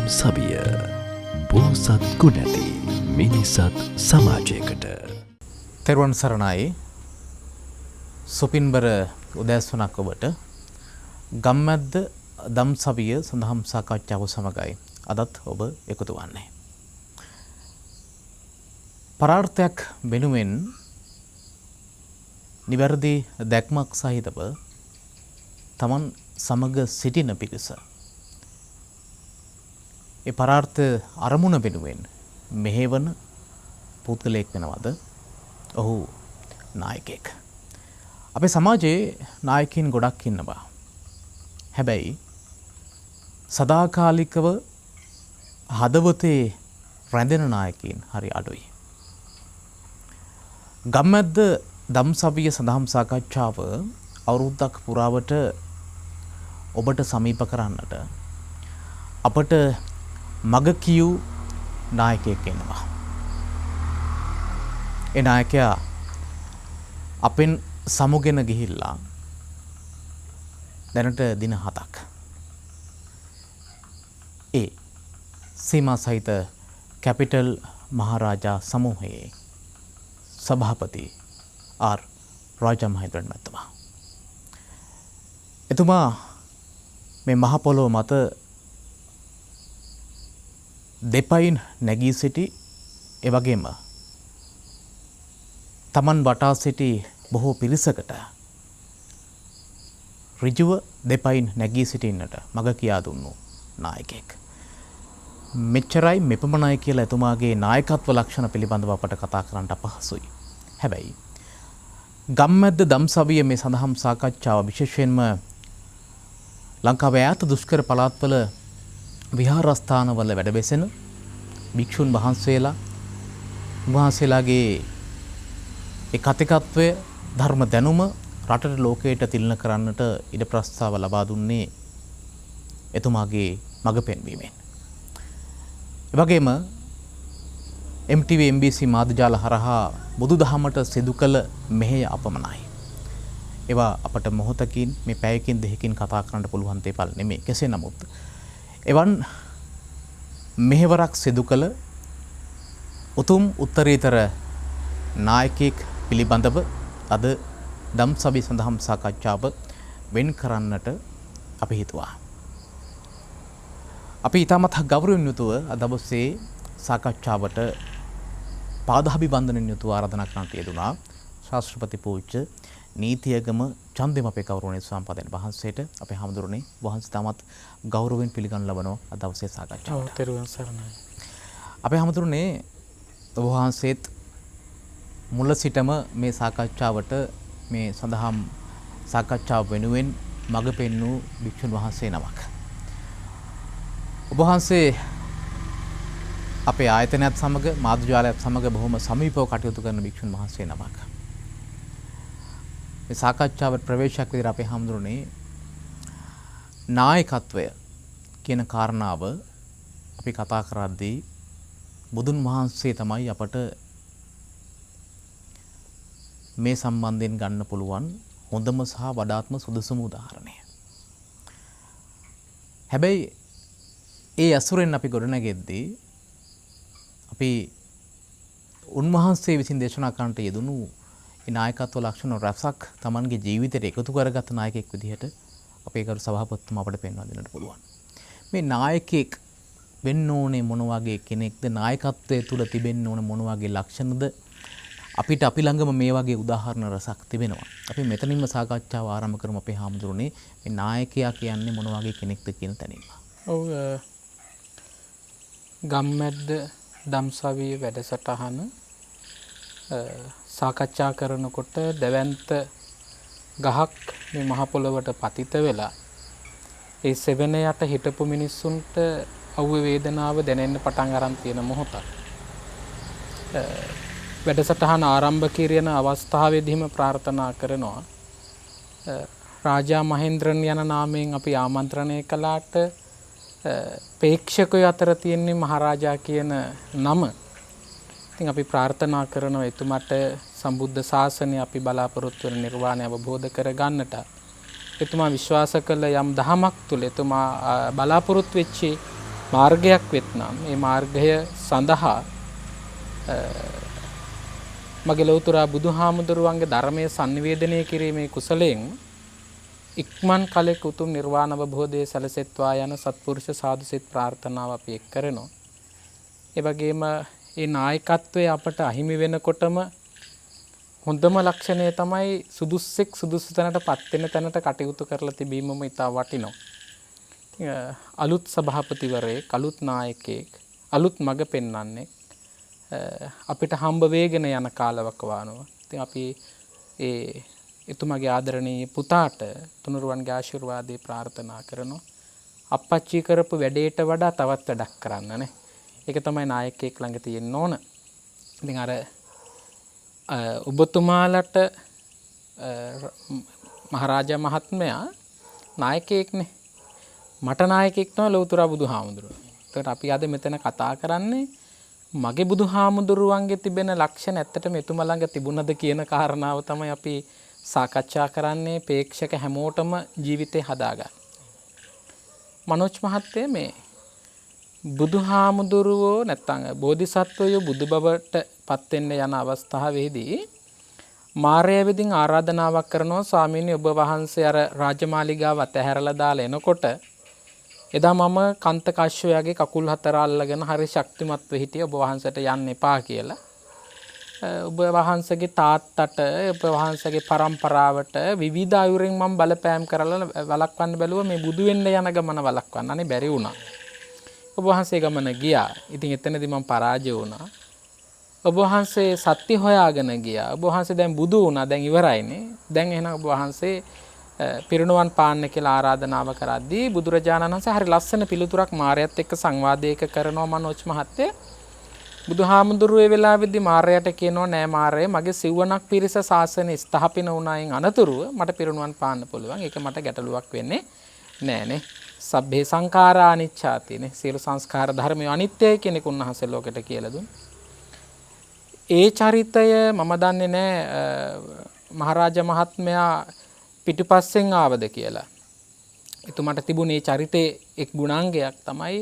සවිය බෝසත් ගුණැති මිනිසත් සමාජයකට. තෙරුවන් සරණයි. සුපින්බර උදෑසනක් ඔබට. ගම්මැද්ද දම් සවිය සඳහම් සාකච්ඡාව සමගයි අදත් ඔබ එකතු වන්නේ. පරාර්ථයක් වෙනුවෙන් නිවැරදි දැක්මක් සහිතව තමන් සමග සිටින පිරිස. ඒ පරාර්ථ අරමුණ වෙනුවෙන් මෙහෙවන පුද්ගලයෙක් වෙනවද? ඔහු නායකයෙක්. අපේ සමාජයේ නායකයින් ගොඩක් ඉන්නවා. හැබැයි සදාකාලිකව හදවතේ රැඳෙන නායකයින් හරි අඩුයි. ගම්මැද්ද දම්සවිය සඳහම් සාකච්ඡාව අවුරුද්දක් පුරාවට ඔබට සමීප කරන්නට අපට මග කියූ නායකයෙක් එනවා. ඒ නායකයා අපෙන් සමුගෙන ගිහිල්ලා දැනට දින 7ක් ඒ සීමා සහිත කැපිටල් මහරජා සමූහයේ සභාපති ආර් රාජා මහේන්ද්‍රන් මහත්මයා. එතුමා මේ මහ පොළොව මත දෙපයින් නැගී සිටි ඒ වගේම තමන් වටා සිටි බොහෝ පිරිසකට ඍජුව දෙපයින් නැගී සිටින්නට මග කියා දුන්නු නායකයෙක්. මෙච්චරයි මෙපමණයි කියලා එතුමාගේ නායකත්ව ලක්ෂණ පිළිබඳව අපට කතා කරන්න අපහසුයි. හැබැයි ගම්මැද්ද දම්සවිය මේ සඳහම් සාකච්ඡාව විශේෂයෙන්ම ලංකාවේ ඈත දුෂ්කර පළාත්වල විහාරස්ථානවල වැඩ වෙසෙන භික්ෂුන් වහන්සේලාගේ ඒ කතිකත්වය ධර්ම දැනුම රටට ලෝකයට තිළින කරන්නට ඉඩ ප්‍රස්තාව ලබා දුන්නේ එතුමාගේ මඟ පෙන්වීමෙන්. ඒ වගේම MTV MBC මාධ්‍යජාල හරහා බුදුදහමට සිදු කළ මෙහෙය අපමණයි. ඒවා අපට මොහොතකින් මේ පැයකින් දෙකකින් කතා කරන්න පුළුවන් දේවල් නෙමෙයි. කෙසේ නමුත් එවන් මෙහෙවරක් සිදු කළ උතුම් උත්තරීතර නායකයෙක් පිළිබඳව අද දම්සවිය සඳහම් සාකච්ඡාව වෙන් කරන්නට අපි හිතුවා. අපි ඊටමත් ගෞරවයෙන් යුතුව අද දවසේ සාකච්ඡාවට පාදාභිවන්දනෙන් යුතුව ආරාධනා කරන්නට යෙදුනා ශාස්ත්‍රපති පූජ්‍ය නීතියගම චන්දිම අපේ ගෞරවනීය ස්වාමීන් වහන්සේට අපේ හැමදෙරෝනේ වහන්සේ තමත් ගෞරවයෙන් පිළිගන්න ලබනවා අද දවසේ සාකච්ඡාවට. තෙරුවන් සරණයි. අපේ හැමදෙරෝනේ වහන්සේත් මුල සිටම මේ සාකච්ඡාවට මේ සඳහම් සාකච්ඡාව වෙනුවෙන් මඟ පෙන්වූ භික්ෂුන් වහන්සේ නමක්. ඔබ වහන්සේ අපේ ආයතනයත් සමග මාධ්‍යජාලයත් සමග බොහොම සමීපව කටයුතු කරන භික්ෂුන් වහන්සේ නමක්. මේ සාකච්ඡාවට ප්‍රවේශයක් විදිහට අපේ හැමදෙරෝනේ නායකත්වය කියන කාරණාව අපි කතා කරද්දී බුදුන් වහන්සේ තමයි අපට මේ සම්බන්ධයෙන් ගන්න පුළුවන් හොඳම සහ වඩාත්ම සුදුසුම උදාහරණය. හැබැයි ඒ අසුරෙන් අපි ගොඩනගෙද්දී අපි උන්වහන්සේ විසින් දේශනා කරන්නට යෙදුණු ඒ නායකත්ව ලක්ෂණ රසක් Tamanගේ ජීවිතයට එකතු කරගත් නායකයෙක් විදිහට අපේ ගරු සභාපතිතුමා අපට පෙන්වා දෙන්නට පුළුවන්. මේ නායකයෙක් වෙන්න ඕනේ මොන වගේ කෙනෙක්ද? නායකත්වයේ තුල තිබෙන්න ඕනේ මොන වගේ ලක්ෂණද? අපිට අපි ළඟම මේ වගේ උදාහරණ රසක් තිබෙනවා. අපි මෙතනින්ම සාකච්ඡාව ආරම්භ කරමු අපේ හාමුදුරනේ මේ නායකයා කියන්නේ මොන වගේ කෙනෙක්ද කියන තැනින්ම. ඔව් ගම්මැද්ද දම්සවිය වැඩසටහන සාකච්ඡා කරනකොට දැවැන්ත ගහක් මේ මහ පොළොවට පතිත වෙලා ඒ සෙවණ යට හිටපු මිනිස්සුන්ට අවුවේ වේදනාව දැනෙන්න පටන් අරන් තියෙන මොහොතක්. වැඩසටහන ආරම්භ කිරීන අවස්ථාවේදීම ප්‍රාර්ථනා කරනවා රාජා මහේන්ද්‍රන් යන නාමයෙන් අපි ආමන්ත්‍රණය කළාට ප්‍රේක්ෂකයෝ අතර තියෙන්නේ මහරජා කියන නම. ඉතින් අපි ප්‍රාර්ථනා කරනවා එතුමට සම්බුද්ධ ශාසනය අපි බලාපොරොත්තු වෙන නිර්වාණය අවබෝධ කර ගන්නට. එතුමා විශ්වාස කළ යම් දහමක් තුළ එතුමා බලාපොරොත්තු වෙච්ච මාර්ගයක් වෙත්නම් මේ මාර්ගය සඳහා මගේ ලෞතර බුදුහාමුදුරුවන්ගේ ධර්මයේ sannivedanaya කිරීමේ කුසලයෙන් ඉක්මන් කලෙක උතුම් නිර්වාණ අවබෝධය සැලසෙත්වා යන සත්පුරුෂ සාදු සිත ප්‍රාර්ථනාව අපි එක් කරනවා. ඒ වගේම මේ නායකත්වයේ අපට අහිමි වෙනකොටම හොඳම ලක්ෂණය තමයි සුදුස්සෙක් සුදුසු තැනටපත් වෙන තැනට කටයුතු කරලා තිබීමම ඉතා වටිනවා. අලුත් සභාපතිවරයෙක්, අලුත් නායකයෙක්, අලුත් මඟ පෙන්වන්නේ අපිට හම්බ වේගෙන යන කාලවකවානුව. ඉතින් අපි ඒ එතුමාගේ ආදරණීය පුතාට තුනුරුවන්ගේ ආශිර්වාදේ ප්‍රාර්ථනා කරනවා. අප්පච්චි කරපු වැඩේට වඩා තවත් වැඩක් කරන්න නේ. ඒක තමයි නායකයෙක් ළඟ තියෙන්න ඕන. ඉතින් අර ඔබතුමාලට මහරජා මහත්මයා නායකයෙක්නේ. මට නායකයෙක් තමයි ලෞතර බුදුහාමුදුරුවෝ. ඒකට අපි අද මෙතන කතා කරන්නේ මගේ බුදුහාමුදුරුවන්ගේ තිබෙන ලක්ෂණ ඇත්තටම එතුමා ළඟ තිබුණද කියන කාරණාව තමයි අපි සාකච්ඡා කරන්නේ ප්‍රේක්ෂක හැමෝටම ජීවිතේ හදාගන්න. මනෝජ් මහත්තයා මේ බුදුහාමුදුරුවෝ නැත්තම් බෝධිසත්වයෝ බුදු බවට පත් වෙන්න යන අවස්ථාවේදී මාර්යා විසින් ආරාධනාවක් කරනවා ස්වාමීනි ඔබ වහන්සේ අර රාජමාලිගාව අතහැරලා දාලා එනකොට එදා මම කන්ත කශ්‍යපයාගේ කකුල් හතර අල්ලගෙන හරි ශක්තිමත්ව හිටියේ ඔබ වහන්සේට යන්න එපා කියලා. ඔබ වහන්සේගේ තාත්තට ඔබ වහන්සේගේ පරම්පරාවට විවිධ අයුරින් මම බලපෑම් කරලා වළක්වන්න බැලුවා මේ බුදු වෙන්න යන ගමන වළක්වන්න. අනේ බැරි වුණා. ඔබ වහන්සේ ගමන ගියා. ඉතින් එතනදී මම පරාජය වුණා. ඔබ වහන්සේ සත්‍ය හොයාගෙන ගියා. ඔබ වහන්සේ දැන් බුදු වුණා. දැන් ඉවරයිනේ. දැන් එහෙනම් ඔබ වහන්සේ පිරිනුවන් පාන්න කියලා ආරාධනාව කරද්දී බුදුරජාණන් වහන්සේ හරි ලස්සන පිළිතුරක් මාර්යාත් එක්ක සංවාදයක කරනවා මනෝජ් මහත්තයා. බුදුහාමුදුරුවෝ ඒ වෙලාවේදී මාර්යාට කියනවා නෑ මාර්යා මගේ සිව්වණක් පිරිස ශාසනය ස්ථාපිත වුණායින් අනතුරුව මට පිරිනුවන් පාන්න පුළුවන්. ඒක මට ගැටලුවක් වෙන්නේ නෑනේ. සබ්බේ සංඛාරා අනිච්චාතිනේ. සියලු සංස්කාර ධර්මය අනිත්‍යයි කියන එක උන්වහන්සේ ලෝකෙට කියලා දුන්නා. ඒ චරිතය මම දන්නේ නෑ මහරජා මහත්මයා පිටිපස්සෙන් ආවද කියලා. එතුමාට තිබුණේ චරිතයේ එක් ගුණාංගයක් තමයි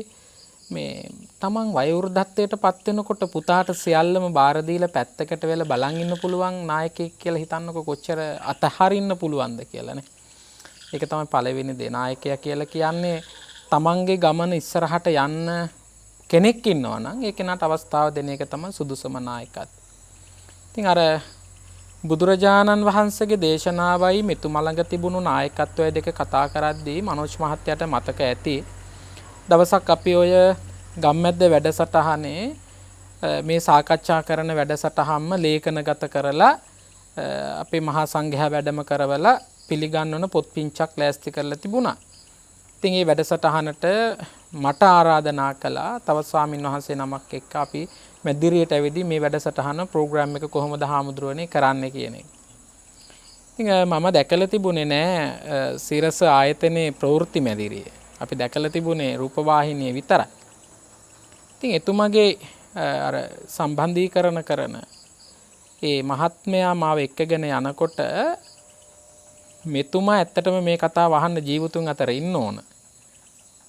මේ තමන් වයෝවෘද්ධත්වයට පත් වෙනකොට පුතාට සියල්ලම බාර දීලා පැත්තකට වෙලා බලන් ඉන්න පුළුවන් නායකයෙක් කියලා හිතන්නකො කොච්චර අතහරින්න පුළුවන්ද කියලානේ. ඒක තමයි පළවෙනි දේ. නායකයා කියලා කියන්නේ තමන්ගේ ගමන ඉස්සරහට යන්න කෙනෙක් ඉන්නවා නම් ඒ කෙනාට අවස්ථාව දෙන එක තමයි සුදුසුම නායකත්වය. ඉතින් අර බුදුරජාණන් වහන්සේගේ දේශනාවයි මෙතුමා ළඟ තිබුණු නායකත්වය දෙක කතා කරද්දී මනෝජ් මහත්තයාට මතක ඇති දවසක් අපි ඔය ගම්මැද්ද වැඩසටහනේ මේ සාකච්ඡා කරන වැඩසටහනම ලේඛනගත කරලා අපේ මහා සංඝයා වැඩම කරවලා පිළිගන්වන පොත් පිංචක් ලෑස්ති කරලා තිබුණා. ඉතින් මේ වැඩසටහනට මට ආරාධනා කළා තව ස්වාමින් වහන්සේ නමක් එක්ක අපි මැදිරියට ඇවිදී මේ වැඩසටහන ප්‍රෝග්‍රෑම් එක කොහොමද හාමුදුරුවනේ කරන්නේ කියන එක. ඉතින් මම දැකලා තිබුණේ නෑ සිරස ආයතනයේ ප්‍රවෘත්ති මැදිරිය. අපි දැකලා තිබුණේ රූපවාහිනිය විතරයි. ඉතින් එතුමගේ අර සම්බන්ධීකරණ කරන ඒ මහත්මයා මාව එක්කගෙන යනකොට මෙතුමා ඇත්තටම මේ කතාව අහන්න ජීවතුන් අතර ඉන්න ඕන.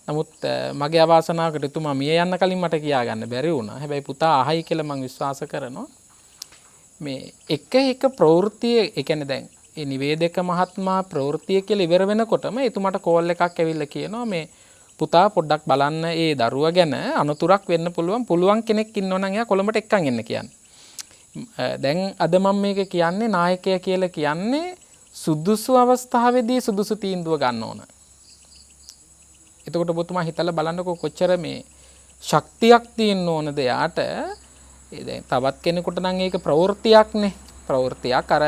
නමුත් මගේ අවාසනාවකට එතුමා මිය යන්න කලින් මට කියා ගන්න බැරි වුණා. හැබැයි පුතා අහයි කියලා මම විශ්වාස කරනවා. මේ එක ප්‍රවෘත්තිය ඒ කියන්නේ දැන් ඒ නිවේදක මහත්මයා ප්‍රවෘත්තිය කියලා ඉවර වෙනකොටම එතුමාට කෝල් එකක් ඇවිල්ලා කියනවා මේ පුතා පොඩ්ඩක් බලන්න ඒ දරුවා ගැන අනතුරක් වෙන්න පුළුවන් කෙනෙක් ඉන්නෝ නම් එයා කොළඹට එක්කන් එන්න කියන්නේ. දැන් අද මම මේක කියන්නේ නායකයා කියලා කියන්නේ සුදුසු අවස්ථාවේදී සුදුසු තීන්දුව ගන්න ඕන. එතකොට ඔබතුමා හිතලා බලන්නකො කොච්චර මේ ශක්තියක් තියෙන්න ඕනද යාට. දැන් තවත් කෙනෙකුට නම් ඒක ප්‍රවෘත්තියක්නේ. ප්‍රවෘත්තියක් අර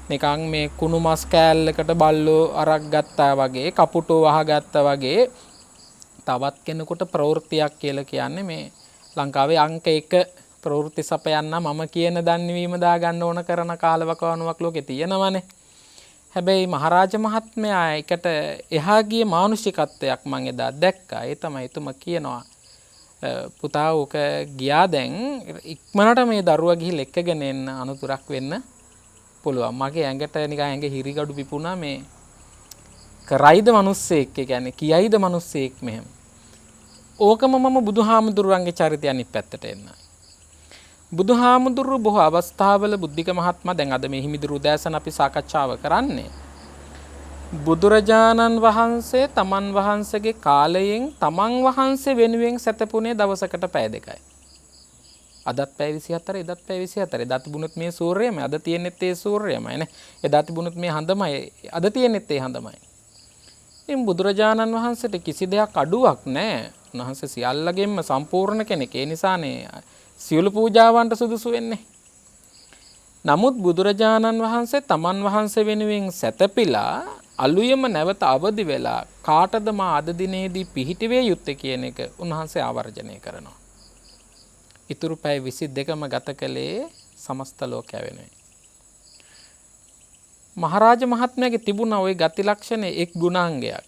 නිකන් මේ කුණු මස් කෑල්ලකට බල්ලෝ අරක් ගත්තා වගේ කපුටෝ වහගත්තා වගේ තවත් කෙනෙකුට ප්‍රවෘත්තියක් කියලා කියන්නේ මේ ලංකාවේ අංක 1 ප්‍රවෘත්ති සපයන්න මම කියන දන්වීම දාගන්න ඕන කරන කාලවකවානුවක් ලෝකේ තියෙනවනේ. හැබැයි මහරජා මහත්මයා එකට එහා ගිය මානුෂිකත්වයක් මම එදා දැක්කා. ඒ තමයි එතුමා කියනවා පුතා ඕක ගියා දැන් ඉක්මනට මේ දරුවා ගිහිල් එක්කගෙන එන්න අනුතරක් වෙන්න පුළුවන්. මගේ ඇඟට නිකන් ඇඟ හිරිගඩු පිපුණා මේ කරයිද මිනිස්සෙක් කියන්නේ කියයිද මිනිස්සෙක් මෙහෙම. ඕකම මම බුදුහාමුදුරුවන්ගේ චරිතය අනිත් පැත්තට එන්න. බුදුහාමුදුරුවෝ බොහෝ අවස්ථාවල බුද්ධික මහත්මයා දැන් අද මේ හිමිදුරු උදෑසන අපි සාකච්ඡාව කරන්නේ බුදුරජාණන් වහන්සේ තමන් වහන්සේගේ කාලයෙන් තමන් වහන්සේ වෙනුවෙන් සැතපුණේ දවසකට පැය 2යි. අදත් පැය 24 එදත් පැය 24. එදා තිබුණොත් මේ සූර්යයමයි අද තියෙනෙත් ඒ සූර්යයමයි නේ. එදා තිබුණොත් මේ හඳමයි අද තියෙනෙත් ඒ හඳමයි. ඉතින් බුදුරජාණන් වහන්සේට කිසි දෙයක් අඩුවක් නැහැ. උන්වහන්සේ සියල්ලගෙන්ම සම්පූර්ණ කෙනෙක්. ඒ නිසානේ සියලු පූජාවන්ට සුදුසු වෙන්නේ. නමුත් බුදුරජාණන් වහන්සේ තමන් වහන්සේ වෙනුවෙන් සැතපීලා අලුයම නැවත අවදි වෙලා කාටද මා අද දිනේදී පිහිටිවේ යුත්තේ කියන එක උන්වහන්සේ ආවර්ජනය කරනවා. ඉතුරු පැය 22ම ගත කළේ සමස්ත ලෝකය වෙනුවෙන්. මහරජ මහත්මයාගේ තිබුණා ওই ගති ලක්ෂණේ එක් ගුණාංගයක්.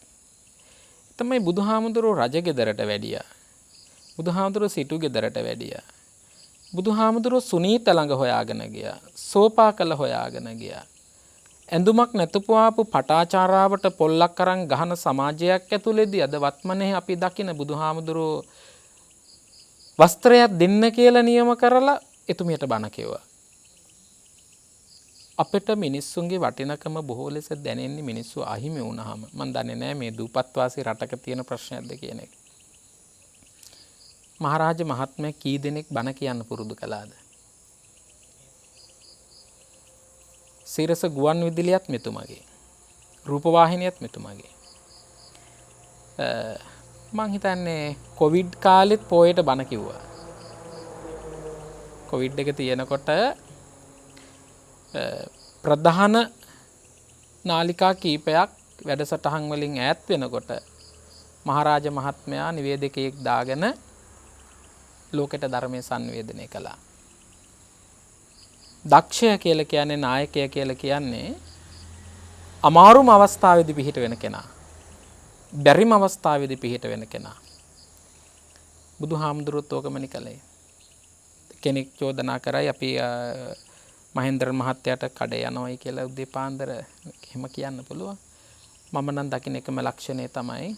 තමයි බුදුහාමුදුරුවෝ රජගෙදරට වැඩියා. බුදුහාමුදුරුවෝ සිටු ගෙදරට වැඩියා. බුදුහාමුදුරුවෝ සුනීත ළඟ හොයාගෙන ගියා. සෝපාකල හොයාගෙන ගියා. ඇඳුමක් නැතුපුවාපු පටාචාරාවට පොල්ලක් අරන් ගහන සමාජයක් ඇතුළේදී අද වත්මනේ අපි දකින බුදුහාමුදුරුවෝ වස්ත්‍රයක් දෙන්න කියලා නියම කරලා එතුමියට බණ කිව්වා. අපිට මිනිස්සුන්ගේ වටිනකම බොහෝ ලෙස දැනෙන්නේ මිනිස්සු අහිමි වුණාම. මම දන්නේ නැහැ මේ දූපත්වාසී රටක තියෙන ප්‍රශ්නයක්ද කියන එක. මහරජ මහත්මයා කී දෙනෙක් බණ කියන්න පුරුදු කළාද? සිරස ගුවන් විදුලියත් මෙතුමගේ. රූපවාහිනියත් මෙතුමගේ. මං හිතන්නේ කොවිඩ් කාලෙත් පොයට බණ කිව්වා. කොවිඩ් එක තියෙනකොට ප්‍රධාන නාලිකා කීපයක් වැඩසටහන් වලින් ඈත් වෙනකොට මහරජ මහත්මයා නිවේදකයෙක් දාගෙන ලෝකෙට ධර්මයේ සංවේදනය කළා. දක්ෂය කියලා කියන්නේ නායකය කියලා කියන්නේ අමාරුම අවස්ථාවේදී පිහිට වෙන කෙනා. බැරිම අවස්ථාවේදී පිහිට වෙන කෙනා. බුදුහාමුදුරුවෝත් ඕකමනි කළේ. කෙනෙක් චෝදනා කරයි අපි මහේන්ද්‍ර මහත්තයාට කඩේ යනවයි කියලා උදේ පාන්දර එහෙම කියන්න පුළුවන්. මම නම් දකින්න එකම ලක්ෂණය තමයි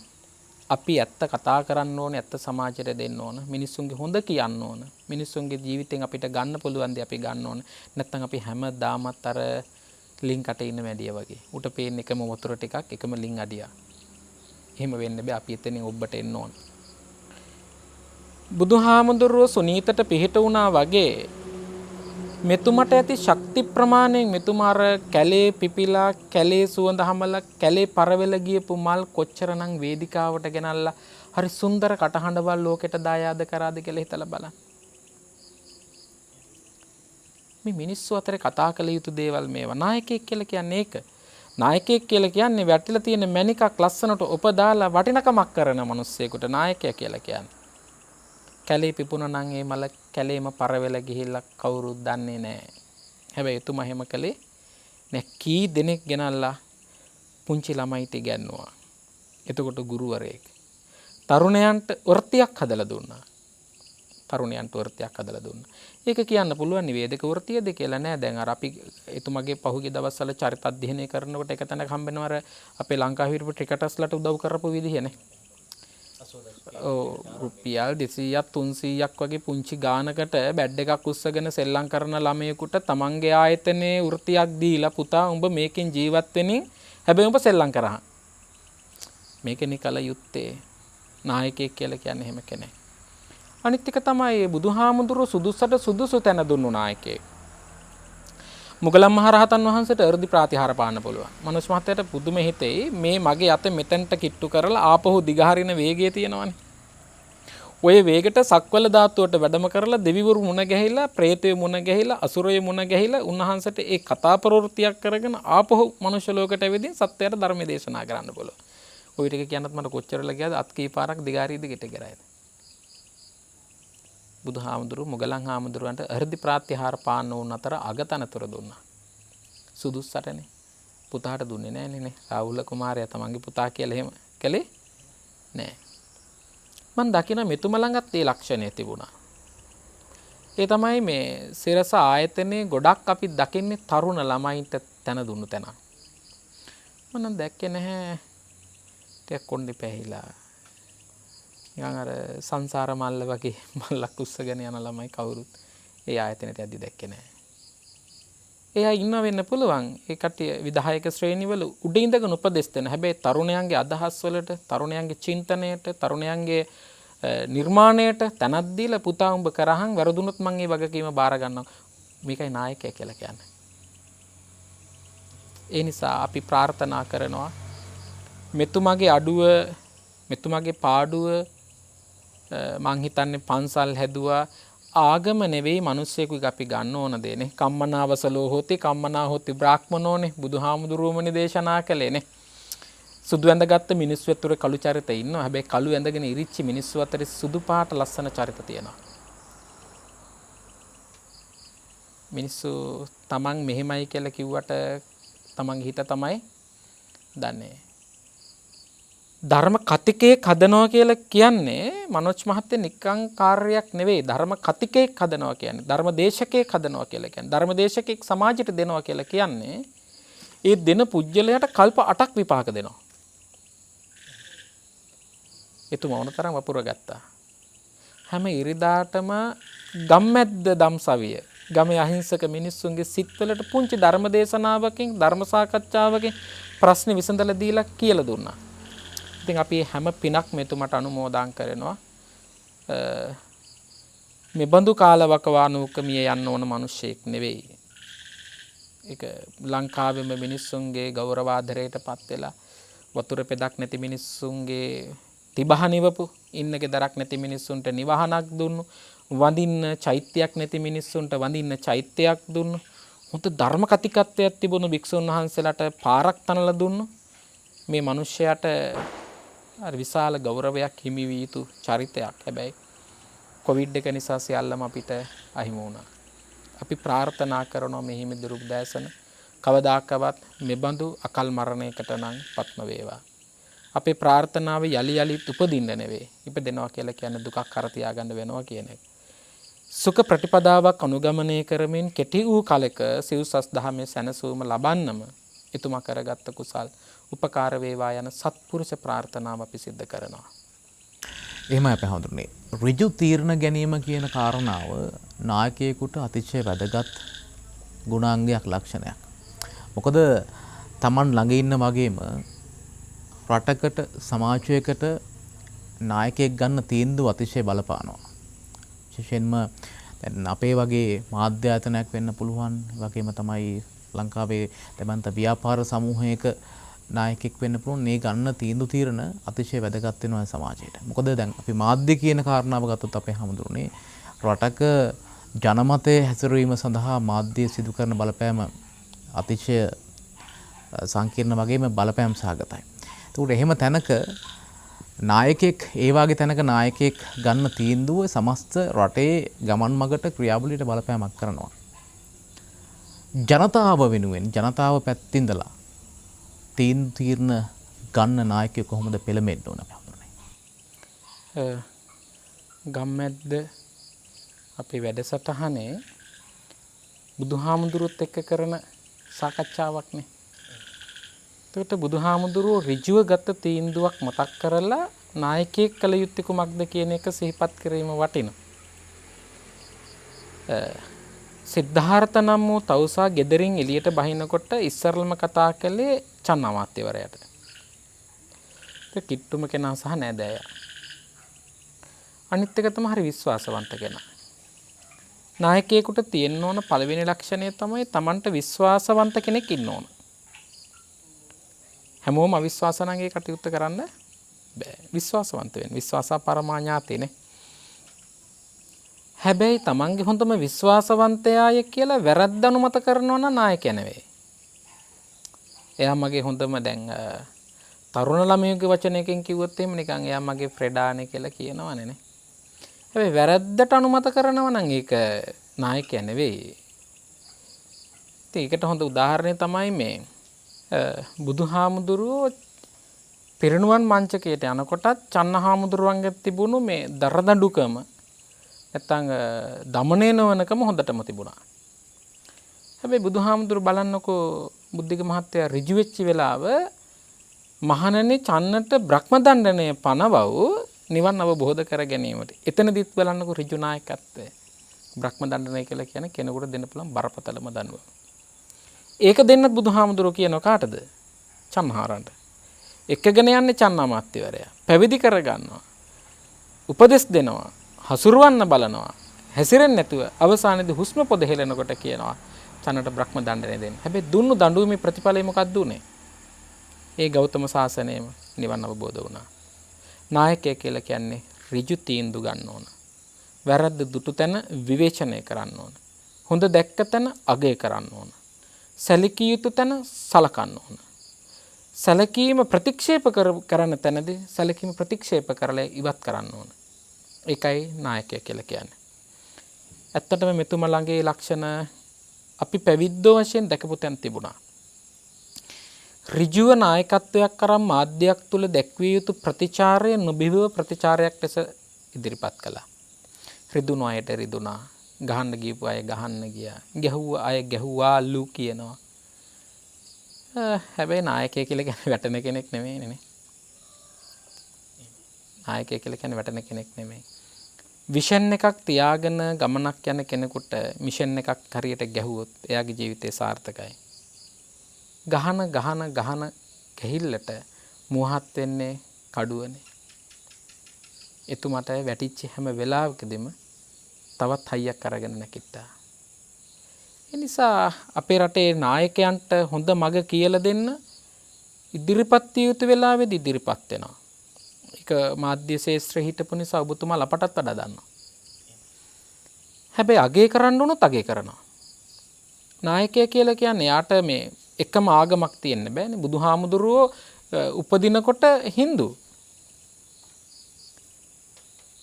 අපි ඇත්ත කතා කරන්න ඕනේ, ඇත්ත සමාජයට දෙන්න ඕන, මිනිස්සුන්ගේ හොඳ කියන්න ඕන, මිනිස්සුන්ගේ ජීවිතෙන් අපිට ගන්න පුළුවන් දේ අපි ගන්න ඕන. නැත්නම් අපි හැමදාමත් අර ලින් කටේ ඉන්න මැඩිය වගේ. උට පේන එකම වතුර ටිකක් එකම ලින් අඩියක්. එහෙම වෙන්න බෑ. අපි එතනින් ඔබට එන්න ඕන. බුදුහාමුදුරුවෝ සුනීතට පිහිට වුණා වගේ මෙතුමට ඇති ශක්ති ප්‍රමාණයෙන් මෙතුමා අර කැලේ පිපිලා කැලේ සුවඳ හමලා කැලේ පරවෙල ගියපු මල් කොච්චරනම් වේදිකාවට ගෙනල්ලා හරි සුන්දර කටහඬවල් ලෝකෙට දායාද කරාද කියලා හිතලා බලන්න. මේ මිනිස්සු අතරේ කතා කළ යුතු දේවල් මේවා. නායකයෙක් කියලා කියන්නේ ඒක. නායකයෙක් කියලා කියන්නේ වැටිලා තියෙන මණිකක් ලස්සනට උපදාලා වටිනකමක් කරන මිනිස්සෙකුට නායකයා කියලා කියන්නේ. කැලේ පිපුණා නම් ඒ මල කැලේම පරවෙල ගිහිල්ලා කවුරුත් දන්නේ නැහැ. හැබැයි එතුමා එහෙම කළේ නෑ. කී දෙනෙක් ගෙනල්ලා පුංචි ළමයිට ඉගැන්නුවා. එතකොට ගුරුවරයෙක් තරුණයන්ට වෘත්තියක් හදලා දුන්නා. ඒක කියන්න පුළුවන් නිවේදක වෘත්තියද කියලා නෑ. දැන් අර අපි එතුමගේ පහුගිය දවස්වල චරිත අධ්‍යයනය කරනකොට එක තැනක හම්බෙනවා අර අපේ ලංකාවේ හිටපු ක්‍රිකටර්ස්ලට උදව් කරපු විදිහනේ. රුපියල් 200ක් 300ක් වගේ පුංචි ගානකට බැඩ් එකක් උස්සගෙන සෙල්ලම් කරන ළමයෙකුට තමන්ගේ ආයතනයේ වෘත්තියක් දීලා පුතා උඹ මේකෙන් ජීවත් වෙනින් හැබැයි උඹ සෙල්ලම් කරහන්. මේකනේ කල යුත්තේ. නායකයෙක් කියලා කියන්නේ එහෙම කෙනෙක්. අනිත් එක තමයි බුදුහාමුදුරුවෝ සුදුසට සුදුසු තැන දුන්නු නායකයෙක්. මුගලන් මහරහතන් වහන්සේට එර්දි ප්‍රාතිහාර පාන්න පුළුවන්. මනුස්ස මහත්තයාට පුදුම හිතෙයි මේ මගේ අත මෙතෙන්ට කිට්ටු කරලා ආපහු දිගහරින වේගය තියෙනවනේ. ඔය වේගයට සක්වල ධාතුවට වැඩම කරලා දෙවිවරු මුණ ගැහිලා, ප්‍රේතයෝ මුණ ගැහිලා, අසුරයෝ මුණ ගැහිලා උන්වහන්සේට ඒ කතා ප්‍රවෘත්තියක් කරගෙන ආපහු මනුෂ්‍ය ලෝකයට ඇවිදින් සත්‍යයට ධර්ම දේශනා කරන්න පුළුවන්. ඔය ටික කියනත් මට කොච්චරලා ගියාද අත් කී පාරක් දිගාරීද ගෙට කරයිද. බුදුහාමුදුරුවෝ මුගලන් හාමුදුරුවන්ට එර්දි ප්‍රාතිහාර පාන්න වුණ අතර අගතනතුර දුන්නා. සුදුස්සටනේ. පුතාට දුන්නේ නෑනේ. රාහුල කුමාරයා තමන්ගේ පුතා කියලා එහෙම කළේ නෑ. මම දකින මෙතුම ළඟත් ඒ ලක්ෂණය තිබුණා. ඒ තමයි මේ සිරස ආයතනයේ ගොඩක් අපි දකින්නේ තරුණ ළමයින්ට තැන දුන්නු තැන. මම දැක්කේ නැහැ. ටිකක් කොණ්ඩේ පැහිලා. නිකන් අර සංසාර මල්ල වගේ මල්ලක් උස්සගෙන යන ළමයි කවුරුත් ඒ ආයතනයට යද්දි දැක්කේ නැහැ. එයා ඉන්න වෙන්න පුළුවන්. ඒ කට්ටිය විධායක ශ්‍රේණිවල උඩ ඉඳගෙන උපදෙස් දෙන. හැබැයි තරුණයන්ගේ අදහස් වලට, තරුණයන්ගේ චින්තනයට, තරුණයන්ගේ නිර්මාණයට තැනක් දීලා පුතා උඹ කරහන් වැරදුනොත් මම ඒ වගකීම බාර ගන්නවා. මේකයි නායකයා කියලා කියන්නේ. ඒ නිසා අපි ප්‍රාර්ථනා කරනවා මෙතුමගේ අඩුව, මෙතුමගේ පාඩුව මං හිතන්නේ පන්සල් හැදුවා ආගම නෙවෙයි මිනිස්සෙකුගේ අපි ගන්න ඕන දෙනේ. කම්මනාවසලෝ හොති කම්මනා හොති බ්‍රාහ්මනෝනේ බුදුහාමුදුරුවෝමනේ දේශනා කළේනේ. සුදු ඇඳගත්ත මිනිස්සු අතර කළු චරිත ඉන්නවා. හැබැයි කළු ඇඳගෙන ඉරිච්ච මිනිස්සු අතර සුදු පාට ලස්සන චරිත තියෙනවා. මිනිස්සු තමන් මෙහෙමයි කියලා කිව්වට තමන්ගේ හිත තමයි දන්නේ. ධර්ම කතිකයක් හදනවා කියලා කියන්නේ මනෝජ් මහත්තයා නිකං කාර්යයක් නෙවෙයි. ධර්ම කතිකයක් හදනවා කියන්නේ, ධර්ම දේශකයෙක් හදනවා කියලා කියන්නේ, ධර්ම දේශකයෙක් සමාජයට දෙනවා කියලා කියන්නේ ඒ දෙන පුජ්‍යලයට කල්ප 8ක් විපාක දෙනවා. එතුමා වුණතරම් වපුර ගත්තා. හැම ඉරිදාටම ගම්මැද්ද දම්සවිය ගමේ අහිංසක මිනිස්සුන්ගේ සිත්වලට පුංචි ධර්ම දේශනාවකින්, ධර්ම සාකච්ඡාවකින් ප්‍රශ්න විසඳලා දීලා කියලා දුන්නා. ඉතින් අපි හැම පිනක් මෙතුමට අනුමෝදන් කරනවා. මේ බඳු කාලවකවානුවක මිය යන්න ඕන මිනිස්සෙක් නෙවෙයි. ඒක ලංකාවෙම මිනිස්සුන්ගේ ගෞරවාදරයට පත් වෙලා වතුර පෙදක් නැති මිනිස්සුන්ගේ තිබහ නිවපු, ඉන්න ගෙදරක් නැති මිනිස්සුන්ට නිවහනක් දුන්නු, වඳින්න චෛත්‍යයක් නැති මිනිස්සුන්ට වඳින්න චෛත්‍යයක් දුන්නු, හොඳ ධර්ම කතිකත්වයක් තිබුණු භික්ෂුන් වහන්සේලාට පාරක් තනලා දුන්නු. මේ මිනිස්සයාට අර විශාල ගෞරවයක් හිමි විය යුතු චරිතයක්. හැබැයි කොවිඩ් එක නිසා සියල්ලම අපිට අහිමි වුණා. අපි ප්‍රාර්ථනා කරනවා මේ හිමි දුරුක් දැසන කවදාකවත් මෙබඳු අකල් මරණයකට නම් පත්ම වේවා. අපේ ප්‍රාර්ථනාව යලි යලිත් උපදින්න නෙවෙයි. ඉපදෙනවා කියලා කියන්නේ දුකක් කර තියාගන්න වෙනවා කියන එක. සුඛ ප්‍රතිපදාවක් අනුගමනය කරමින් කෙටි වූ කලක සිව්සස් දහමේ සැනසීම ලබන්නම එතුමා කරගත්ත කුසල් උපකාර වේවා යන සත්පුරුෂ ප්‍රාර්ථනාව අපි සිද්ධ කරනවා. එහෙමයි අපේ හඳුන්නේ. ඍජු තීරණ ගැනීම කියන කාරණාව නායකයෙකුට අතිශය වැදගත් ගුණාංගයක්, ලක්ෂණයක්. මොකද Taman ළඟ ඉන්න වගේම රටකට, සමාජයකට නායකයෙක් ගන්න තීන්දුව අතිශය බලපානවා. විශේෂයෙන්ම දැන් අපේ වගේ මාධ්‍ය ආයතනයක් වෙන්න පුළුවන්. වගේම තමයි ලංකාවේ දැමන්ත ව්‍යාපාර සමූහයක නායකෙක් වෙන්න පුළුවන්. මේ ගන්න තීරණ අතිශය වැදගත් වෙනවා සමාජයට. මොකද දැන් අපි මාධ්‍ය කියන කාරණාව ගත්තොත් අපේ හැමදෙරුනේ රටක ජනමතය හැසිරවීම සඳහා මාධ්‍ය සිදු කරන බලපෑම අතිශය සංකීර්ණ වගේම බලපෑම් සහගතයි. ඒකට එහෙම තැනක නායකයෙක්, ඒ වගේ තැනක නායකයෙක් ගන්න තීන්දුව සමස්ත රටේ ගමන් මගට ක්‍රියාවලියට බලපෑමක් කරනවා. ජනතාව වෙනුවෙන්, ජනතාව පැත්තින්දලා තීරණ ගන්න නායකයෙකු කොහොමද පෙළඹෙන්න ඕන අපි හඳුනන්නේ? ගම්මැද්ද අපේ වැඩසටහනේ බුදුහාමුදුරුවොත් එක්ක කරන සාකච්ඡාවක්නේ. එතකොට බුදුහාමුදුරුවෝ ඍජුව ගත්ත තීන්දුවක් මතක් කරලා නායකයෙක් කළ යුත්තේ කුමක්ද කියන එක සිහිපත් කිරීම වටිනවා. සිද්ධාර්ථ නම් වූ තවුසා ගෙදරින් එළියට බහිනකොට ඉස්සරළම කතා කළේ චන්න අමාත්‍යවරයාට. ඒක කිට්ටුම කෙනා සහ නෑදෑයා. අනිත් එක තමයි හරි විශ්වාසවන්ත කෙනා. නායකයෙකුට තියෙන්න ඕන පළවෙනි ලක්ෂණය තමයි Tamanට විශ්වාසවන්ත කෙනෙක් ඉන්න ඕන. හැමෝම අවිශ්වාස නම් ඒ කටයුත්ත කරන්න බෑ. විශ්වාසවන්ත වෙන්න. විශ්වාසා පරමාඥාතේනේ. හැබැයි Tamanගේ හොඳම විශ්වාසවන්තයාය කියලා වැරද්ද අනුමත කරනවා නම් නායකයා නෙවෙයි. එයා මගේ හොඳම දැන් තරුණ ළමයෙකුගේ වචනයකින් කිව්වොත් එහෙම නිකන් එයා මගේ ෆ්‍රෙඩානේ කියලා කියනවනේ නේ. හැබැයි වැරද්දට අනුමත කරනවා නම් ඒක නායකයා නෙවෙයි. ඉතින් ඒකට හොඳ උදාහරණය තමයි මේ බුදුහාමුදුරුවෝ පිරිනුවන් මංචකයට යනකොටත් චන්නහාමුදුරුවන්ගේ තිබුණු මේ දරදඬුකම නැත්තම් දමනය නොවනකම හොඳටම තිබුණා. හැබැයි බුදුහාමුදුරුවෝ බලන්නකෝ බුද්ධික මහත්තයා ඍජු වෙච්ච වෙලාව මහණෙනි චන්නට බ්‍රහ්ම දණ්ඩනය පනවව් නිවන් අවබෝධ කර ගැනීමට. එතනදිත් බලන්නකො ඍජු නායකත්වය. බ්‍රහ්ම දණ්ඩනය කියලා කියන්නේ කෙනෙකුට දෙන්න පුළුවන් බරපතලම දඬුවම. ඒක දෙන්නත් බුදුහාමුදුරුවෝ කියනවා කාටද? චම්මහාරන්ට. එකගෙන යන්නේ චන්නමාත්‍යවරයා. පැවිදි කරගන්නවා. උපදෙස් දෙනවා. හසුරවන්න බලනවා. හැසිරෙන්නේ නැතුව අවසානයේදී හුස්ම පොද හෙලනකොට කියනවා චන්නට බ්‍රහ්ම දණ්ඩනය දෙන්න. හැබැයි දුන්නු දඬුවමේ ප්‍රතිඵලය මොකක්ද උනේ? ඒ ගෞතම සාසනයම නිවන් අවබෝධ වුණා. නායකය කියලා කියන්නේ ඍජු තීන්දුව ගන්න ඕන. වැරද්ද දුටු තැන විවේචනය කරන්න ඕන. හොඳ දැක්ක තැන අගය කරන්න ඕන. සැලකිය යුතු තැන සලකන්න ඕන. සැලකීම ප්‍රතික්ෂේප කරන තැනදී සැලකීම ප්‍රතික්ෂේප කරලා ඉවත් කරන්න ඕන. ඒකයි නායකය කියලා කියන්නේ. ඇත්තටම මෙතුමා ළඟේ ලක්ෂණ අපි පැවිද්දෝ වශයෙන් දැකපු තැන් තිබුණා. ඍජුව නායකත්වයක් කරන් මාධ්‍යයක් තුල දැක්විය යුතු ප්‍රතිචාරය නොබිහිව ප්‍රතිචාරයක් ලෙස ඉදිරිපත් කළා. රිදුණු අයට රිදුණා, ගහන්න ගියපු අය ගහන්න ගියා, ගැහුව අය ගැහුවාලු කියනවා. හැබැයි නායකය කියලා කියන්නේ වැටෙන කෙනෙක් නෙමෙයිනේ නේ. නායකය කියලා කියන්නේ වැටෙන කෙනෙක් නෙමෙයි. විෂන් එකක් තියාගෙන ගමනක් යන කෙනෙකුට මිෂන් එකක් හරියට ගැහුවොත් එයාගේ ජීවිතේ සාර්ථකයි. ගහන ගැහිල්ලට මුවහත් වෙන්නේ කඩුවනේ. එතුමට වැටිච්ච හැම වෙලාවකදීම තවත් හයියක් අරගෙන නැකිට්ටා. ඒ නිසා අපේ රටේ නායකයන්ට හොඳ මඟ කියලා දෙන්න ඉදිරිපත් විය යුතු වෙලාවෙදී ඉදිරිපත් වෙනවා. ඒක මාධ්‍ය ශාස්ත්‍රයේ හිටපු නිසා ඔබතුමා ලපටත් වඩා දන්නවා. හැබැයි අගය කරන්න උනොත් අගය කරනවා. නායකය කියලා කියන්නේ යාට මේ එකම ආගමක් තියෙන්න බෑනේ. බුදුහාමුදුරුවෝ උපදිනකොට Hindu.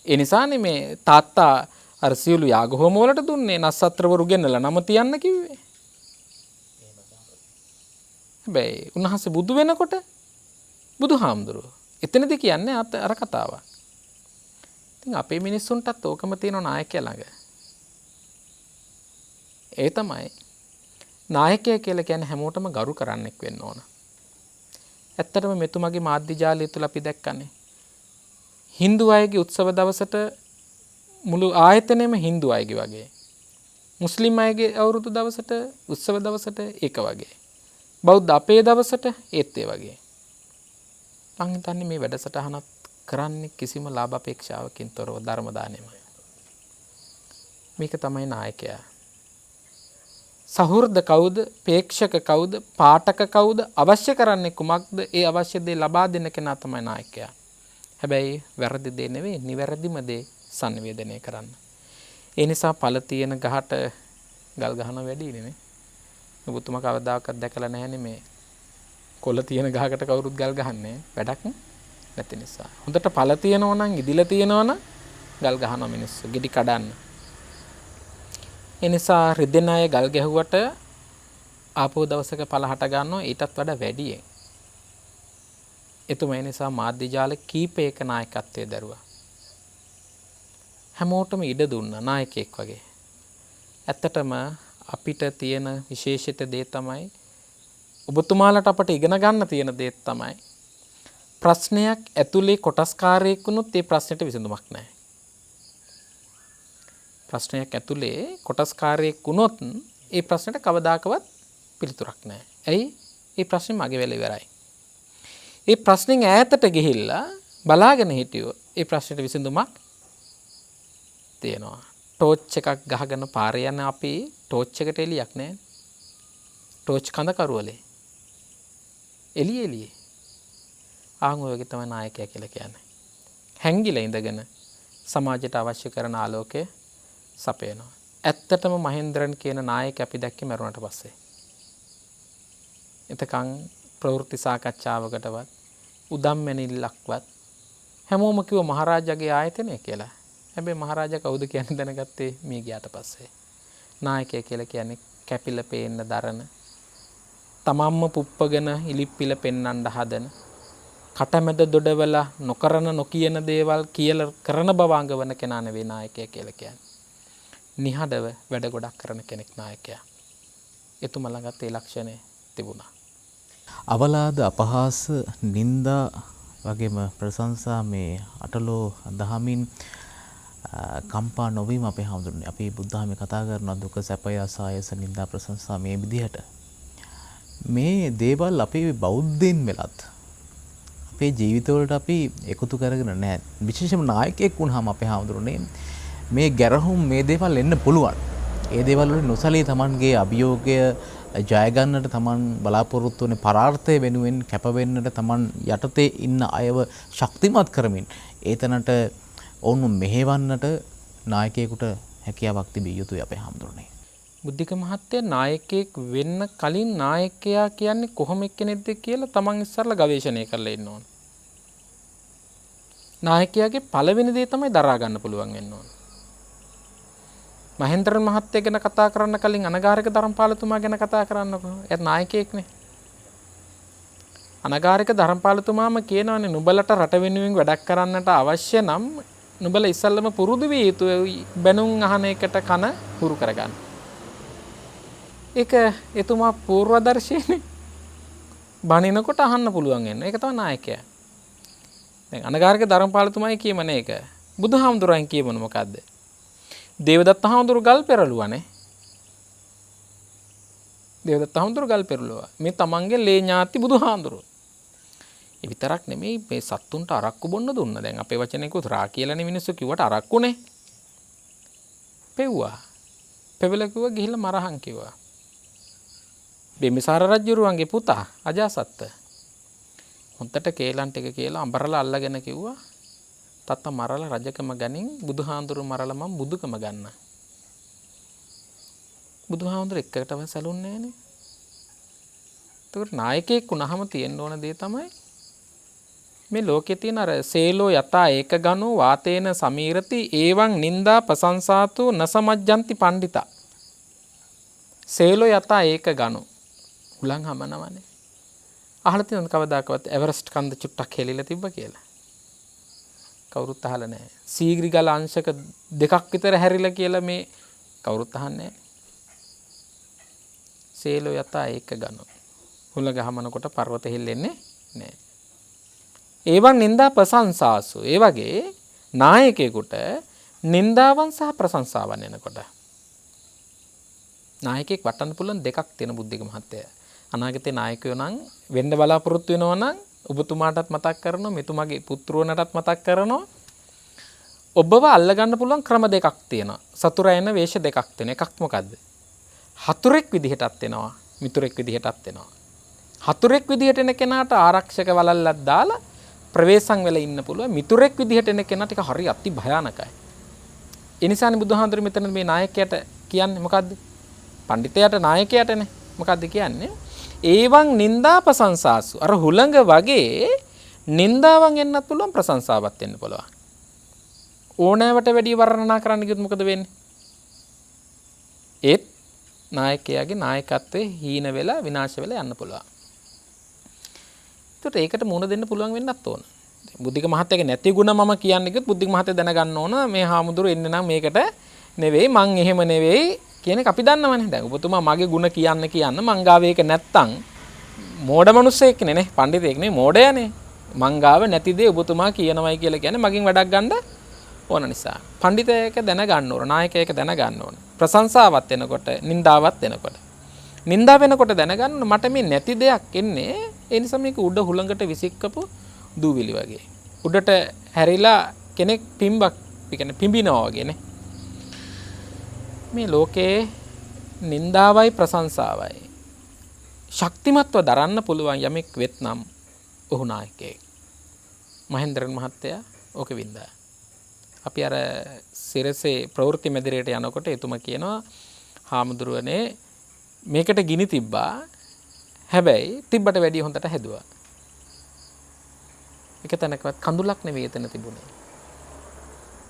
ඒ නිසානේ මේ තාත්තා අර සියලු යාග හෝම වලට දුන්නේ නස්සත්‍රවරු ගෙන්නලා නම තියන්න කිව්වේ. හැබැයි උන්වහන්සේ බුදු වෙනකොට බුදුහාමුදුරුවෝ එතනදී කියන්නේ අර කතාවක්. ඉතින් අපේ මිනිස්සුන්ටත් ඕකම තියෙන නායකයා ළඟ. ඒ තමයි නායකය කියලා කියන්නේ හැමෝටම ගරු කරන්නෙක් වෙන්න ඕන. ඇත්තටම මෙතුමගේ මාධ්‍ය ජාලය තුල අපි දැක්කනේ. Hindu අයගේ උත්සව දවසට මුළු ආයතනයම Hindu අයගේ වගේ. මුස්ලිම් අයගේ අවුරුදු දවසට උත්සව දවසට ඒක වගේ. බෞද්ධ අපේ දවසට ඒත් ඒ වගේ. මං හිතන්නේ මේ වැඩසටහනත් කරන්නේ කිසිම ලාභ අපේක්ෂාවකින් තොරව ධර්ම දානෙමයි. මේක තමයි නායකයා. සහෘද කවුද? ප්‍රේක්ෂක කවුද? පාඨක කවුද? අවශ්‍ය කරන්නේ කුමක්ද? ඒ අවශ්‍ය දේ ලබා දෙන කෙනා තමයි නායකයා. හැබැයි වැරදි දේ නෙවෙයි, නිවැරදිම දේ sannivedanaya කරන්න. ඒ නිසා පළ තියෙන ගහට ගල් ගහන වැඩිනේ නේ. ඔබතුමා කවදාකවත් දැකලා නැහැනේ මේ කොළ තියෙන ගහකට කවුරුත් ගල් ගහන්නේ වැඩක් නැති නිසා. හොඳට පළ තියෙනවා නම් ඉදිලා තියෙනවා නම් ගල් ගහනවා මිනිස්සු ගෙඩි කඩන්න. ඒ නිසා රිදෙන අය ගල් ගැහුවට ආපහු දවසක පළ හට ගන්නවා ඊටත් වඩා වැඩියෙන්. එතුමා ඒ නිසා මාධ්‍ය ජාල කීපයක නායකත්වයේ දරුවා. හැමෝටම ඉඩ දුන්නා නායකයෙක් වගේ. ඇත්තටම අපිට තියෙන විශේෂිත දේ තමයි ඔබතුමාලට අපට ඉගෙන ගන්න තියෙන දේ තමයි ප්‍රශ්නයක් ඇතුලේ කොටස්කාරයෙක් වුණොත් ඒ ප්‍රශ්නෙට විසඳුමක් නැහැ. ප්‍රශ්නයක් ඇතුලේ කොටස්කාරයෙක් වුණොත් ඒ ප්‍රශ්නෙට කවදාකවත් පිළිතුරක් නැහැ. ඇයි? ඒ ප්‍රශ්නේ මගේ වෙල ඉවරයි. ඒ ප්‍රශ්نين ඈතට ගිහිල්ලා බලාගෙන හිටියොත් ඒ ප්‍රශ්නෙට විසඳුමක් තියෙනවා. ටෝච් එකක් ගහගෙන පාරේ යන අපි ටෝච් එකට එලියක් නැහැ. ටෝච් කඳ කරුවලේ. එළියේ. ආන් ඔය වගේ තමයි නායකයා කියලා කියන්නේ. හැංගිලා ඉඳගෙන සමාජයට අවශ්‍ය කරන ආලෝකය සපයනවා. ඇත්තටම මහේන්ද්‍රන් කියන නායකයා අපි දැක්කේ මරුණට පස්සේ. එතකන් ප්‍රවෘත්ති සාකච්ඡාවකටවත් උදම්මැණිල්ලක්වත් හැමෝම කිව්ව මහරජාගේ ආයතනය කියලා. හැබැයි මහරජා කවුද කියන්නේ දැනගත්තේ මේ ගියාට පස්සේ. නායකයා කියලා කියන්නේ කැපිලා පේන්න දරන, තමන්ම පුප්පගෙන ඉලිප්පිල පෙන්නන්න හදන, කටමැද දොඩවල නොකරන නොකියන දේවල් කියලා කරන බව අඟවන කෙනා නෙවෙයි නායකයා කියලා කියන්නේ. නිහඬව වැඩ ගොඩක් කරන කෙනෙක් නායකයා. එතුමා ළඟත් ඒ ලක්ෂණය තිබුණා. අවලාද අපහාස නින්දා වගේම ප්‍රශංසා මේ අටලෝ දහමින් කම්පා නොවීම අපේ හාමුදුරනේ. අපි බුද්ධ ධර්මයේ කතා කරන දුක සැපය ආසායස නිന്ദා ප්‍රශංසා මේ විදිහට මේ දේවල් අපි බෞද්ධයින් වෙලත් අපේ ජීවිතවලට අපි එකතු කරගෙන නැහැ. විශේෂයෙන්ම නායකයෙක් වුණාම අපේ හාමුදුරනේ මේ ගැරහුම් මේ දේවල් එන්න පුළුවන්. ඒ දේවල් වලින් නොසලී Tamanගේ අභියෝගය ජය ගන්නට Taman බලාපොරොත්තු වෙන පරාර්ථය වෙනුවෙන් කැප වෙන්නට Taman යටතේ ඉන්න අයව ශක්තිමත් කරමින් ඒතනට ඔවුන් මෙහෙවන්නට නායකයෙකුට හැකියාවක් තිබිය යුතුයි අපේ හාමුදුරනේ. බුද්ධික මහත්තයා නායකයෙක් වෙන්න කලින් නායකයා කියන්නේ කොහොම එක්කෙනෙක්ද කියලා Taman ඉස්සරලා ගවේෂණය කරලා ඉන්න ඕන. නායකයාගේ පළවෙනි දේ තමයි දරා ගන්න පුළුවන් වෙන්න ඕන. මහේන්ද්‍රන් මහත්තයා ගැන කතා කරන්න කලින් අනගාരിക ධර්මපාලතුමා ගැන කතා කරන්නකෝ. එයාත් නායකයෙක්නේ. අනගාരിക ධර්මපාලතුමාම කියනවානේ නුඹලට රට වෙනුවෙන් වැඩක් කරන්නට අවශ්‍ය නම් නුඹලා ඉස්සල්ලාම පුරුදු විය යුතුයි බැනුම් අහන එකට කන හුරු කරගන්න. ඒක එතුමා පූර්වදර්ශීනේ. බණිනකොට අහන්න පුළුවන් වෙන. ඒක තමයි නායකයා. දැන් අනගාരിക ධර්මපාලතුමායි කියමනේ ඒක. බුදුහාමුදුරන් කියමන මොකද්ද? දේවදත්ත හාමුදුරු ගල් පෙරළුවානේ. දේවදත්ත හාමුදුරු ගල් පෙරළුවා. මේ තමන්ගේ ලේ ඥාති බුදුහාමුදුරු. ඒ විතරක් නෙමෙයි මේ සත්තුන්ට අරක්කු බොන්න දුන්න. දැන් අපේ වචනේකුත් රා කියලානේ මිනිස්සු කිව්වට අරක්කුනේ. පෙව්වා. පෙවල කිව්වා ගිහිල්ලා මරහන් කිව්වා. බිම්බිසාර රජුරුවන්ගේ පුතා අජාසත්ත. හොන්තට කේලම් ටික කියලා අඹරලා අල්ලගෙන කිව්වා තාත්තා මරලා රජකම ගනින් බුදුහාඳුරු මරලා මම බුදුකම ගන්න. බුදුහාඳුරු එක්කටම සැලුන්නේ නෑනේ. ඒකට නායකයෙක් වුණාම තියෙන්න ඕන දේ තමයි මේ ලෝකේ තියෙන අර සේලෝ යතා ඒක ගනෝ වාතේන සමීරති ඒවං නිന്ദා ප්‍රශංසාතු නසමජ්ජಂತಿ පණ්ඩිතා. සේලෝ යතා ඒක ගනෝ උලන් හමනවනේ. අහලා තියෙනවද කවදාකවත් එවරස්ට් කන්ද චුට්ටක් හෙලිලා තිබ්බ කියලා? කවුරුත් අහලා නැහැ. සීග්‍රි ගල අංශක 2ක් විතර හැරිලා කියලා මේ කවුරුත් අහන්නේ නැහැ. සේලෝ යතා ඒක ගනෝ. හුල ගහමනකොට පර්වත හෙල්ලෙන්නේ නැහැ. ඒවන් නිന്ദා ප්‍රශංසාසු. ඒ වගේ නායකයෙකුට නිന്ദාවන් සහ ප්‍රශංසාවන් එනකොට නායකයෙක් වටන්න පුළුවන් දෙකක් තියෙන බුද්ධික මහත්තයා. අනාගතේ නායකයෝ නම් වෙන්න බලාපොරොත්තු වෙනවා නම් ඔබතුමාටත් මතක් කරනවා මෙතුමාගේ පුත්‍රවණටත් මතක් කරනවා ඔබව අල්ලගන්න පුළුවන් ක්‍රම දෙකක් තියෙනවා. සතුරා එන වේශ දෙකක් තියෙනවා. එකක් මොකද්ද? හතුරෙක් විදිහටත් එනවා මිතුරෙක් විදිහටත් එනවා. හතුරෙක් විදිහට එන කෙනාට ආරක්ෂක වලල්ලක් දාලා ප්‍රවේශම් වෙලා ඉන්න පුළුවන්. මිතුරෙක් විදිහට එන කෙනා ටික හරි අති භයානකයි. ඒ නිසානේ බුදුහාඳුර මෙතන මේ නායකයාට කියන්නේ මොකද්ද? පඬිතයාට නායකයාටනේ මොකද්ද කියන්නේ? ඒවන් නිന്ദා ප්‍රශංසාසු. අර හුළඟ වගේ නිന്ദාවන් එන්නත් පුළුවන් ප්‍රශංසාවක් එන්න පුළුවන්. ඕනෑවට වැඩි වර්ණනා කරන්න කිව්වොත් මොකද වෙන්නේ? ඒත් නායකයාගේ නායකත්වයේ හීන වෙලා විනාශ වෙලා යන්න පුළුවන්. ඒකට ඒකට මුණ දෙන්න පුළුවන් වෙන්නත් ඕන. බුද්ධික මහත්තයාගේ නැති ಗುಣ මම කියන්නේ කිව්වොත් බුද්ධික මහත්තයා දැනගන්න ඕන මේ හාමුදුරු එන්නේ නම් මේකට නෙවෙයි මං එහෙම නෙවෙයි කියන එක අපි දන්නවනේ. දැන් ඔබතුමා මගේ ಗುಣ කියන්න මං ගාව ඒක නැත්තම් මෝඩ මිනිස්සෙක් නේ පඬිතෙක් නේ මෝඩයනේ. මං ගාව නැති දේ ඔබතුමා කියනවයි කියලා කියන්නේ මගෙන් වැඩක් ගන්න ඕන නිසා. පඬිතයෙක් දැනගන්න ඕන, නායකයෙක් දැනගන්න ඕන. ප්‍රශංසාවක් එනකොට, නිന്ദාවක් එනකොට. නිന്ദා වෙනකොට දැනගන්න මට මේ නැති දෙයක් එන්නේ. ඒ නිසා මේක උඩ හුළඟට විසික්කපු දූවිලි වගේ. උඩට හැරිලා කෙනෙක් පිම්බක්, කියන්නේ පිඹිනවා වගේනේ. මේ ලෝකේ නිന്ദාවයි ප්‍රශංසාවයි ශක්තිමත්ව දරන්න පුළුවන් යමෙක් වෙත්නම් ඔහු නායකයෙක්. මහේන්ද්‍රන් මහත්තයා ඕක වින්දා. අපි අර සිරසේ ප්‍රවෘත්ති මැදිරියට යනකොට එතුමා කියනවා හාමුදුරුවනේ මේකට ගිනි තිබ්බා. හැබැයි තිබ්බට වැඩිය හොඳට හැදුවා. එක තැනකවත් කඳුලක් නෙවෙයි එතන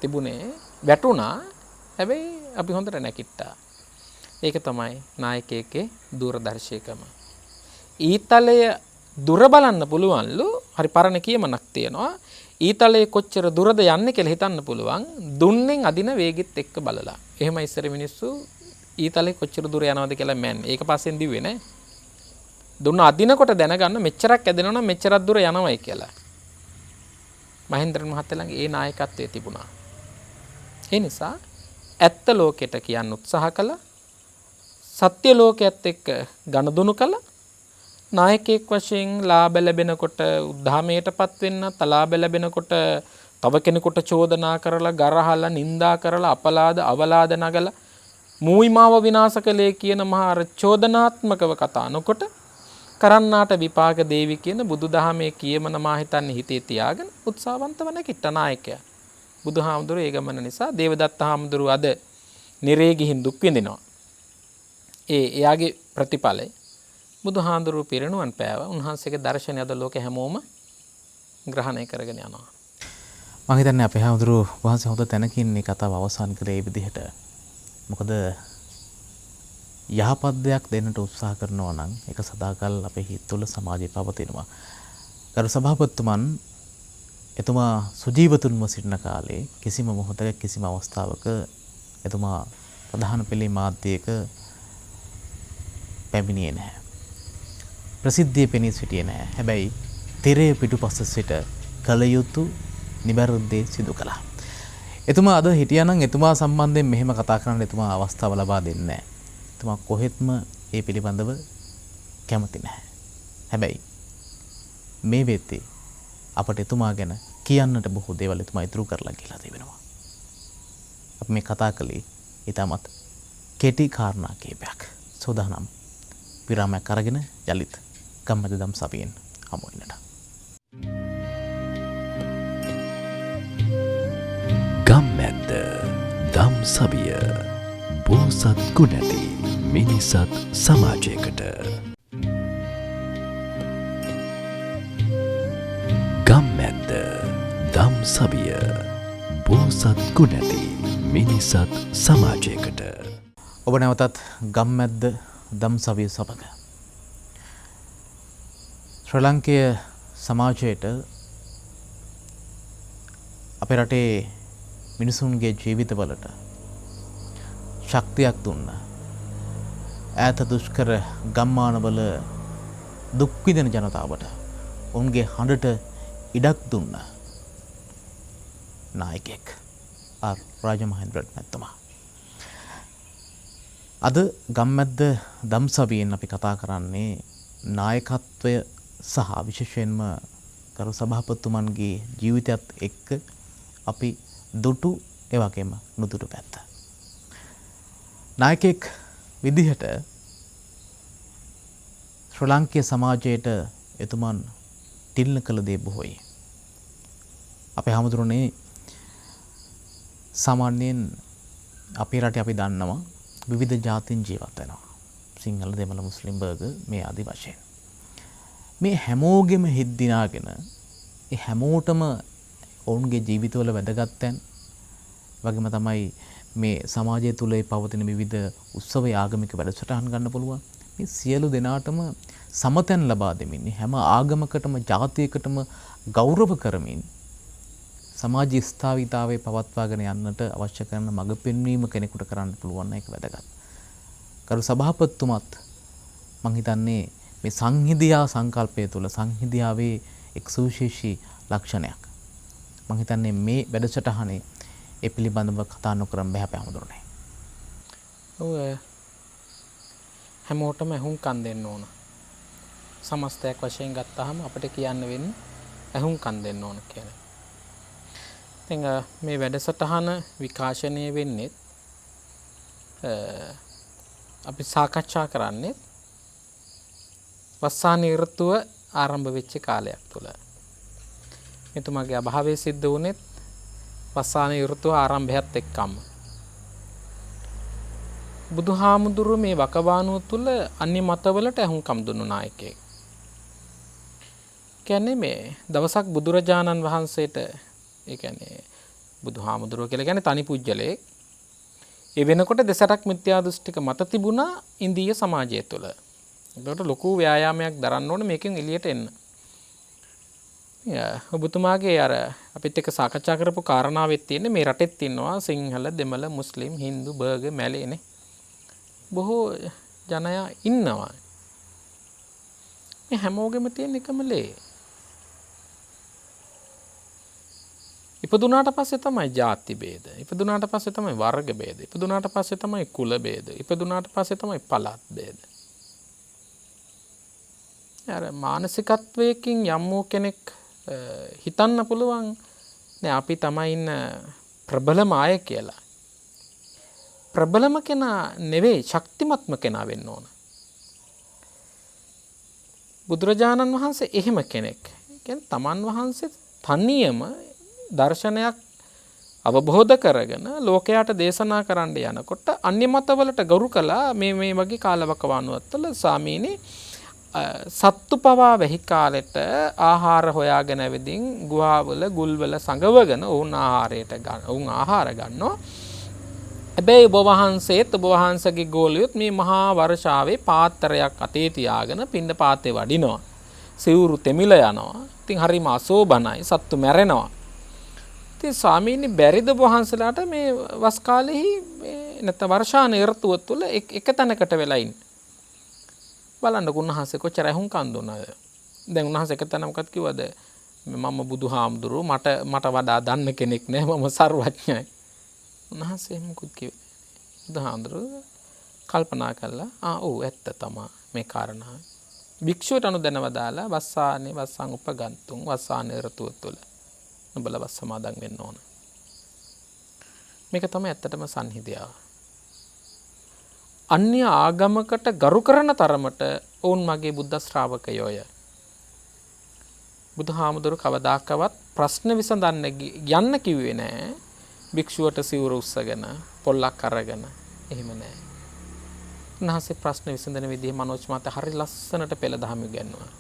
තිබුණේ වැටුණා. හැබැයි අපි හොඳට නැකිට්ටා. ඒක තමයි නායකයෙක්ගේ දූරදර්ශීකම. ඊතලය දුර බලන්න පුළුවන්ලු. හරි පරණ කියමනක් තියෙනවා. ඊතලයේ කොච්චර දුරද යන්නේ කියලා හිතන්න පුළුවන් දුන්නෙන් අදින වේගෙත් එක්ක බලලා. එහෙම ඉස්සර මිනිස්සු ඊතලයේ කොච්චර දුර යනවද කියලා මෑන්නේ. ඒක පස්සෙන් දිව්වේ නෑ. දුන්න අදිනකොට දැනගන්න මෙච්චරක් ඇදෙනවනම් මෙච්චරක් දුර යනවයි කියලා. මහේන්ද්‍රන් මහත්තයා ළඟ ඒ නායකත්වයේ තිබුණා. ඒ නිසා ඇත්ත ලෝකෙට කියන්න උත්සාහ කළා. සත්‍ය ලෝකයේත් එක්ක ගනුදෙනු කළා. නායකයෙක් වශයෙන් ලාභ ලැබෙනකොට උද්ධාමයටපත් වෙන්නත්, අලාභ ලැබෙනකොට තව කෙනෙකුට චෝදනා කරලා, ගරහලා, නිඳා කරලා, අපලාද අවලාද නගලා මූයිමාව විනාශ කළේ කියන මහා චෝදනාත්මකව කතා නොකොට කරන්නාට විපාක දේවි කියන බුදුදහමේ කියමන මා හිතන්නේ හිතේ තියාගෙන උත්සාහවන්තව නැගිට්ට නායකයා. බුදුහාමුදුරුවෝ ඒ ගමන නිසා දේවදත්ත හාමුදුරුවෝ අද නිරේ ගිහින් දුක් විඳිනවා. එයාගේ ප්‍රතිඵලය බුදුහාමුදුරුවෝ පිරිනුවන් පෑවා. උන්වහන්සේගේ දර්ශනය අද ලෝකෙ හැමෝම ග්‍රහණය කරගෙන යනවා. මම හිතන්නේ අපේ හාමුදුරුවෝ වහන්සේ හොඳ තැනකින් මේ කතාව අවසන් කළේ මේ විදිහට. මොකද යහපත් දෙයක් දෙන්නට උත්සාහ කරනවා නම් ඒක සදාකල් අපේ හිත තුළ සමාජයේ පවතිනවා. ගරු සභාපතිතුමන් එතුමා සුජීවතුන්ව සිටින කාලේ කිසිම මොහොතක කිසිම අවස්ථාවක එතුමා ප්‍රධාන පෙළේ මාධ්‍යයක පැමිණියේ නැහැ. ප්‍රසිද්ධියේ පෙනී සිටියේ නැහැ. හැබැයි තිරයේ පිටුපස සිට කල යුතු නිබැරදේ සිදු කළා. එතුමා අද හිටියානම් එතුමා සම්බන්ධයෙන් මෙහෙම කතා කරන්න එතුමා අවස්ථාව ලබා දෙන්නේ නැහැ. එතුමා කොහෙත්ම ඒ පිළිබඳව කැමති නැහැ. හැබැයි මේ වෙද්දී අපට එතුමා ගැන කියන්නට බොහෝ දේවල් එතුමා ඉතුරු කරලා ගිහලා තිබෙනවා. අපි මේ කතා කළේ ඊටමත් කෙටි කාරණා කීපයක්. සෝදානම් විරාමයක් අරගෙන යලිත් ගම්මැද දම් සභියෙන් හමු වෙන්නට. ගම්මැද්ද දම් සභිය බෝසත් ගුණැති මිනිසත් සමාජයකට. ගම්මැද්ද දම් සභිය බෝසත් ගුණැති මිනිසත් සමාජයකට. ඔබ නැවතත් ගම්මැද්ද දම් සභිය සමග ශ්‍රී ලංකීය සමාජයට අපේ රටේ මිනිසුන්ගේ ජීවිතවලට ශක්තියක් දුන්න. ඈත දුෂ්කර ගම්මානවල දුක් විඳින ජනතාවට ඔවුන්ගේ හඬට ඉඩක් දුන්න නායකයෙක් ආර් රාජමහේන්ද්‍රන් මහත්මයා. අද ගම්මැද්ද දම් සභියෙන් අපි කතා කරන්නේ නායකත්වය සහ විශේෂයෙන්ම කරු සභාපතිතුමන්ගේ ජීවිතයත් එක්ක අපි දුටු ඒ වගේම නුදුටු පැත්ත. නායකයෙක් විදිහට ශ්‍රී ලාංකීය සමාජයට එතුමන් තිළින කළ දේ බොහෝයි. අපේ හැමදෙරෝනේ සාමාන්‍යයෙන් අපේ රටේ අපි දන්නවා විවිධ ජාතීන් ජීවත් වෙනවා. සිංහල, දෙමළ, මුස්ලිම්, බර්ගර් මේ ආදි වශයෙන්. මේ හැමෝගෙම හිත් දිනාගෙන ඒ හැමෝටම ඔවුන්ගේ ජීවිතවල වැදගත්යන් වගේම තමයි මේ සමාජය තුළ පවතින විවිධ උත්සව ආගමික වැඩසටහන් ගන්න පුළුවන්. මේ සියලු දෙනාටම සමතැන් ලබා දෙමින් හැම ආගමකටම ජාතියකටම ගෞරව කරමින් සමාජ ස්ථාවිතාවේ පවත්වාගෙන යන්නට අවශ්‍ය කරන මඟ පෙන්වීම කෙනෙකුට කරන්න පුළුවන් එක වැදගත්. කරු සභාපතිතුමත් මං හිතන්නේ මේ සංහිඳියා සංකල්පය තුළ සංහිඳියාවේ එක් සුවිශේෂී ලක්ෂණයක්. මං හිතන්නේ මේ වැඩසටහනේ ඒ පිළිබඳව කතා නොකරම බෑ අපේ හැමදෙරෝනේ. ඔව් හැමෝටම ඇහුම්කන් දෙන්න ඕන. සමස්තයක් වශයෙන් ගත්තාම අපිට කියන්න වෙන්නේ ඇහුම්කන් දෙන්න ඕන කියලා. ඉතින් මේ වැඩසටහන විකාශනය වෙන්නේ අපි සාකච්ඡා කරන්නේ වස්සාන ඍතුව ආරම්භ වෙච්ච කාලයක් තුල. මෙතුමාගේ අභාවය සිද්ධ වුණේ වස්සාන ඍතුව ආරම්භයත් එක්කම. බුදුහාමුදුරුව මේ වකවානුව තුල අන්‍ය මතවලට ඇහුම්කම් දුන්නු නායකයෙක්. කියන්නේ මේ දවසක් බුදුරජාණන් වහන්සේට ඒ කියන්නේ බුදුහාමුදුරුව කියලා කියන්නේ තනි පුජ්‍යලයක්. ඒ වෙනකොට දෙසරක් මිත්‍යා දෘෂ්ටික මත තිබුණා ඉන්දීය සමාජය තුළ. ඒකට ලොකු ව්‍යායාමයක් දරන්න ඕනේ මේකෙන් එළියට එන්න. ඔබතුමාගේ අර අපිත් එක්ක සාකච්ඡා කරපු කාරණාවෙත් තියෙන්නේ මේ රටෙත් ඉන්නවා සිංහල, දෙමළ, මුස්ලිම්, හින්දු, බර්ගර්, මැලේනේ. බොහෝ ජනයා ඉන්නවා. මේ හැමෝගෙම තියෙන එකම ලේ. ඉපදුනාට පස්සේ තමයි ಜಾති ભેද. ඉපදුනාට පස්සේ තමයි වර්ග ભેද. ඉපදුනාට පස්සේ තමයි කුල ભેද. ඉපදුනාට පස්සේ තමයි පළාත් ભેද. අර මානසිකත්වයකින් යම් වූ කෙනෙක් හිතන්න පුළුවන් නේ අපි තමයි ඉන්න ප්‍රබලම අය කියලා. ප්‍රබලම කෙනා නෙවෙයි ශක්තිමත්ම කෙනා වෙන්න ඕන. බුදුරජාණන් වහන්සේ එහෙම කෙනෙක්. කියන්නේ තමන් වහන්සේ තනියම දර්ශනයක් අවබෝධ කරගෙන ලෝකයට දේශනා කරන්න යනකොට අන්‍ය මතවලට ගරු කළා මේ වගේ කාලවකවානුවත්වල ස්වාමීනි සත්තු පවා වෙහි කාලෙට ආහාර හොයාගෙන ඇවිදින් ගුහාවල ගුල්වල සංගවගෙන ඔවුන් ආහාර ගන්නවා. හැබැයි ඔබ වහන්සේත් ඔබ වහන්සේගේ ගෝලියොත් මේ මහා වර්ෂාවේ පාත්‍රයක් අතේ තියාගෙන පින්ඩ පාතේ වඩිනවා. සිවුරු තෙමිල යනවා. ඉතින් හරිම අසෝබනයි. සත්තු මැරෙනවා. ඉතින් ස්වාමීනි බැරිද ඔබ වහන්සේලාට මේ වස් කාලෙහි නැත්නම් වර්ෂාන ඍතුව තුළ එක තැනකට වෙලා ඉන්න. බලන්න උන්වහන්සේ කොච්චර හුම්කන් දුන්නද. දැන් උන්වහන්සේ එක තැන මොකක්ද කිව්වද? මම බුදුහාමුදුරුවෝ මට වඩා දන්න කෙනෙක් නෑ මම සර්වඥයි. උන්වහන්සේ මොකුත් කිව්වේ. බුදුහාමුදුරුවෝ කල්පනා කළා ඔව් ඇත්ත තමයි මේ කාරණා. භික්ෂුවට අනුදැනව දාලා වස්සානේ වස්සං උපගන්තුන් වස්සානේ ඍතුව තුළ නුඹලා වස් සමාදන් වෙන්න ඕන. මේක තමයි ඇත්තටම සංහිඳියාව. අන්‍ය ආගමකට ගරු කරන තරමට ඔවුන් මගේ බුද්ධ ශ්‍රාවකයෝය. බුදුහාමුදුරු කවදාකවත් ප්‍රශ්න විසඳන්න යන්න කිව්වේ නෑ. භික්ෂුවට සිවුර උස්සගෙන පොල්ලක් අරගෙන එහෙම නෑ. උන්වහන්සේ ප්‍රශ්න විසඳන විදිහ මනෝජ් මහතා හරි ලස්සනට පෙළ දහම ඉගෙනුවා.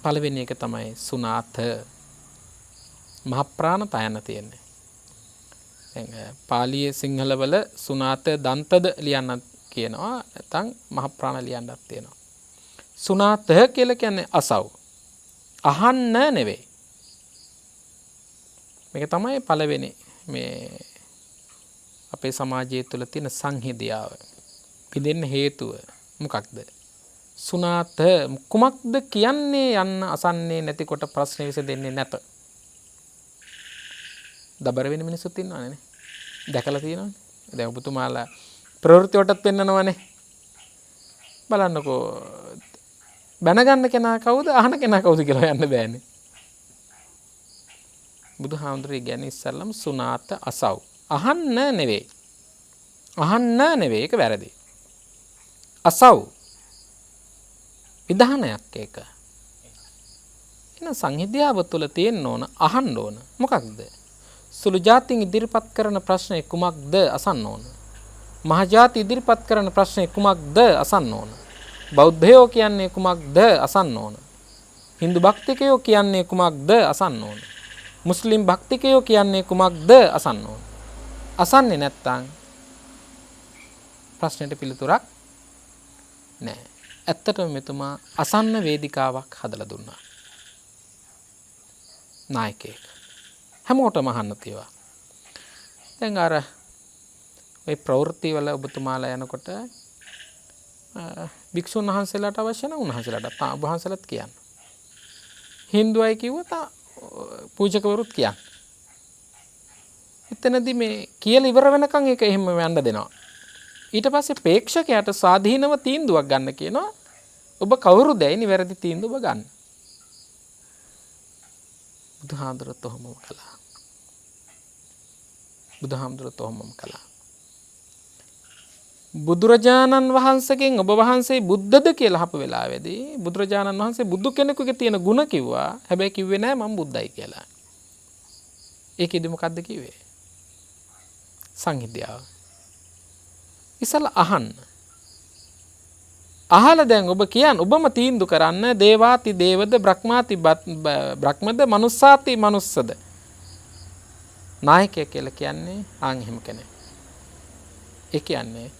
පළවෙනි එක තමයි සුනාත මහ ප්‍රාණ තයන තියෙන්නේ. දැන් පාලියේ සිංහලවල සුනාත දන්තද ලියන්නත් කියනවා නැත්නම් මහ ප්‍රාණ ලියන්නත් තියෙනවා. සුනාත කියලා කියන්නේ අසව්. අහන්න නෙවෙයි. මේක තමයි පළවෙනි මේ අපේ සමාජය තුළ තියෙන සංහිඳියාව. පිදෙන්න හේතුව මොකක්ද? සුනාත කුමක්ද කියන්නේ යන්න අසන්නේ නැතිකොට ප්‍රශ්න විසඳෙන්නේ නැත. දබර වෙන මිනිස්සුත් ඉන්නවනේ නේ. දැකලා තියෙනවනේ. දැන් ඔබතුමාලා ප්‍රවෘත්ති වලටත් පෙන්නනවනේ. බලන්නකෝ බැනගන්න කෙනා කවුද අහන කෙනා කවුද කියලා යන්න බෑනේ. බුදුහාමුදුරේ කියන්නේ ඉස්සල්ලාම සුනාත අසව්. අහන්න නෙවෙයි. අහන්න නෙවෙයි ඒක වැරදි. අසව් විධානයක් ඒක. එන සංහිඳියාව තුළ තියෙන්න ඕන අහන්න ඕන. මොකක්ද? සුළු ජාතින් ඉදිරිපත් කරන ප්‍රශ්නේ කුමක්ද අසන්න ඕන. මහ ජාති ඉදිරිපත් කරන ප්‍රශ්නේ කුමක්ද අසන්න ඕන. බෞද්ධයෝ කියන්නේ කුමක්ද අසන්න ඕන. හින්දු භක්තිකයෝ කියන්නේ කුමක්ද අසන්න ඕන. මුස්ලිම් භක්තිකයෝ කියන්නේ කුමක්ද අසන්න ඕන. අසන්නේ නැත්තම් ප්‍රශ්නෙට පිළිතුරක් නැහැ. ඇත්තටම මෙතුමා අසන්න වේදිකාවක් හදලා දුන්නා. නායකයෙක්. හැමෝටම අහන්න තියවා. දැන් අර මේ ප්‍රවෘත්ති වල ඔබතුමාලා යනකොට භික්ෂුන් වහන්සේලාට අවශ්‍ය නම් උන්වහන්සේලාට වහන්සේලාත් කියන්න. හින්දු අය කිව්වොත් පූජකවරුත් කියන්න. එතනදී මේ කියලා ඉවර වෙනකන් ඒක එහෙම යන්න දෙනවා. ඊට පස්සේ ප්‍රේක්ෂකයාට ස්වාධීනව තීන්දුවක් ගන්න කියනවා. ඔබ කවුරුදයි නිවැරදි තීන්දුව ඔබ ගන්න. බුදුහාමුදුරුවෝ තොහොමම කළා. බුදුරජාණන් වහන්සේගෙන් ඔබ වහන්සේ බුද්ධද කියලා අහපු වෙලාවේදී බුදුරජාණන් වහන්සේ බුදු කෙනෙකුගේ තියෙන ಗುಣ කිව්වා. හැබැයි කිව්වේ නෑ මම බුද්ධයි කියලා. ඒකෙදි මොකද්ද කිව්වේ? සංහිඳියාව. ඉස්සලා අහන්න. අහලා දැන් ඔබ කියන්න ඔබම තීන්දුව කරන්න දේවාති දේවද බ්‍රහ්මාති බ්‍රහ්මද මනුස්සාති මනුස්සද. නායකයෙක් කියලා කියන්නේ ආන් එහෙම කෙනෙක්. ඒ කියන්නේ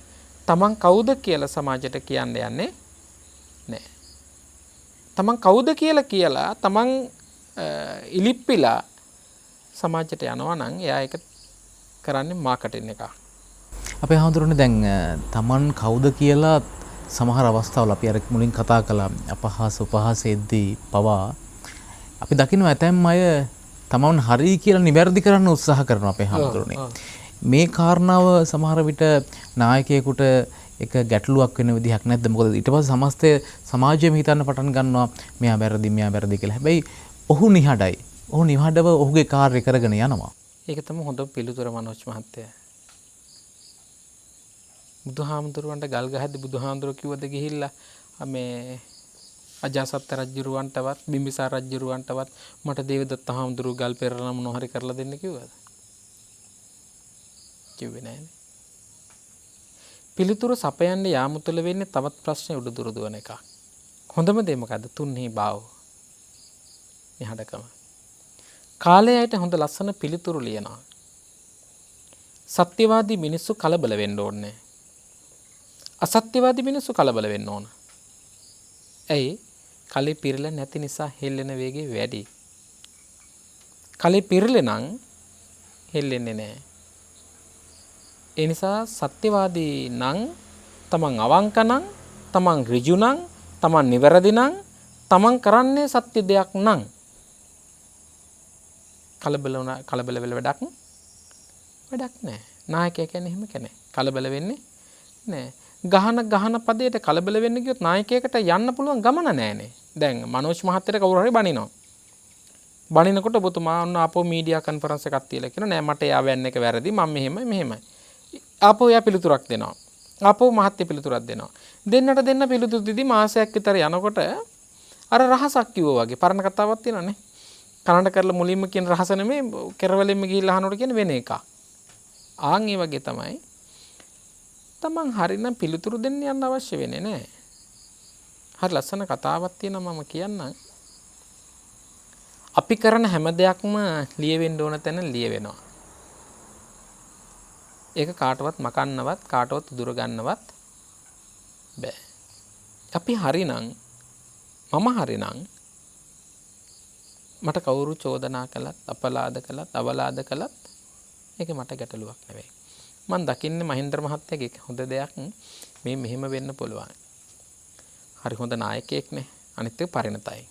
තමන් කවුද කියලා සමාජයට කියන්න යන්නේ නැහැ. තමන් කවුද කියලා තමන් ඉලිප්පිලා සමාජයට යනවා නම් එයා ඒක කරන්නේ මාකටින් එකක්. අපේ හාමුදුරනේ දැන් තමන් කවුද කියලා සමහර අවස්ථාවල අපි අර මුලින් කතා කළා අපහාස උපහාසෙද්දී පවා අපි දකින්න ඇතැම් අය තමන් හරි කියලා නිවැරදි කරන්න උත්සාහ කරනවා අපේ හාමුදුරනේ. මේ කාරණාව සමහර විට නායකයෙකුට එක ගැටලුවක් වෙන විදිහක් නැද්ද? මොකද ඊට පස්සේ සමස්ත සමාජයම හිතන්න පටන් ගන්නවා මෙයා වැරදි කියලා. හැබැයි ඔහු නිහඬයි. ඔහු නිහඬව ඔහුගේ කාර්ය කරගෙන යනවා. ඒක තමයි හොඳ පිළිතුර මනෝජ් මහත්තයා. බුදුහාමුදුරුවන්ට ගල් ගහද්දි බුදුහාමුදුරුවෝ කිව්වද ගිහිල්ලා මේ අජාසත් රජුරවන්ටවත් බිම්බිසාර රජුරවන්ටවත් මට දේවදත්ත හාමුදුරුවෝ ගල් පෙරලා මොනවා හරි කරලා දෙන්න කිව්වද? කිව්වේ නෑනේ. පිළිතුරු සපයන්න යාම තුළ වෙන්නේ තවත් ප්‍රශ්න උඩුදුර දුවන එක. හොඳම දේ මොකද්ද? තුන්හි භාව. නිහඬකම. කාලයට හොඳ ලස්සන පිළිතුරු ලියනවා. සත්‍යවාදී මිනිස්සු කලබල වෙන්න ඕනේ. අසත්‍යවාදී මිනිස්සු කලබල වෙන්න ඕන. ඇයි? කලේ පිරෙල නැති නිසා හෙල්ලෙන වේගය වැඩි. කලේ පිරෙල නම් හෙල්ලෙන්නේ නැහැ. ඒ නිසා සත්‍යවාදී නම් තමන් අවංක නම් තමන් ඍජු නම් තමන් නිවැරදි නම් තමන් කරන්නේ සත්‍ය දෙයක් නම් කලබල වෙල වැඩක් නැහැ. නායකයා කියන්නේ එහෙම කෙනෙක්. කලබල වෙන්නේ නැහැ. ගහන පදයට කලබල වෙන්න ගියොත් නායකයෙකුට යන්න පුළුවන් ගමන නැහැනේ. දැන් මනෝජ් මහත්තයට කවුරු හරි බනිනවා. බනිනකොට ඔබතුමා ඔන්න ආපහු මීඩියා කන්ෆරන්ස් එකක් තියලා කියනවා නෑ මට එයා වැන්න එක වැරදි මම මෙහෙමයි. ආපහු එයා පිළිතුරක් දෙනවා. ආපහු මහත්ය පිළිතුරක් දෙනවා. දෙන්න පිළිතුරු දීදී මාසයක් විතර යනකොට අර රහසක් කිව්වා වගේ පරණ කතාවක් තියෙනවානේ. කනඩ කරලා මුලින්ම කියන රහස නෙමෙයි කෙරවලින්ම ගිහිල්ලා අහනකොට කියන වෙන එකක්. ආන් ඒ වගේ තමයි තමන් හරිනම් පිළිතුරු දෙන්න යන්න අවශ්‍ය වෙන්නේ නැහැ. හරි ලස්සන කතාවක් තියෙනවා මම කියන්නම්. අපි කරන හැම දෙයක්ම ලියවෙන්න ඕන තැන ලියවෙනවා. ඒක කාටවත් මකන්නවත් කාටවත් දුර ගන්නවත් බෑ. අපි හරිනම් මම හරිනම් මට කවුරු චෝදනා කළත් අපලාද කළත් අවලාද කළත් ඒක මට ගැටලුවක් නෙවෙයි. මම දකින්නේ මහින්ද්‍ර මහත්තයාගේ හොඳ දෙයක් මේ මෙහෙම වෙන්න පුළුවන්. හරි හොඳ නායකයෙක්නේ. අනිත් එක පරිණතයි.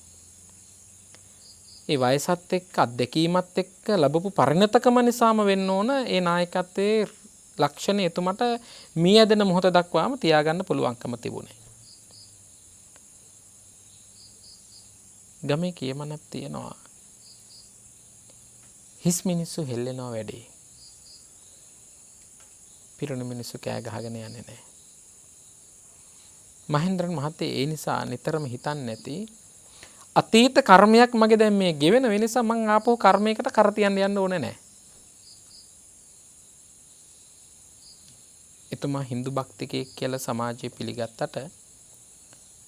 ඒ වයසත් එක්ක අත්දැකීමත් එක්ක ලැබපු පරිණතකම නිසාම වෙන්න ඕන ඒ නායකත්වයේ ලක්ෂණ එතුමට මී ඇදෙන මොහොත දක්වාම තියාගන්න පුළුවන්කම තිබුණේ. ගමේ කියමනක් තියෙනවා. හිස් මිනිස්සු හෙල්ලෙනවා වැඩි. පිරුණු මිනිස්සු කෑ ගහගෙන යන්නේ නැහැ. මහින්ද්‍රන් මහත්තයා ඒ නිසා නිතරම හිතන්නේ නැති අතීත කර්මයක් මගේ දැන් මේ ගෙවෙන නිසා මං ආපහු කර්මයකට කර තියන්න යන්න ඕනේ නැහැ. එතුමා හින්දු භක්තිකයෙක් කියලා සමාජයේ පිළිගත්තට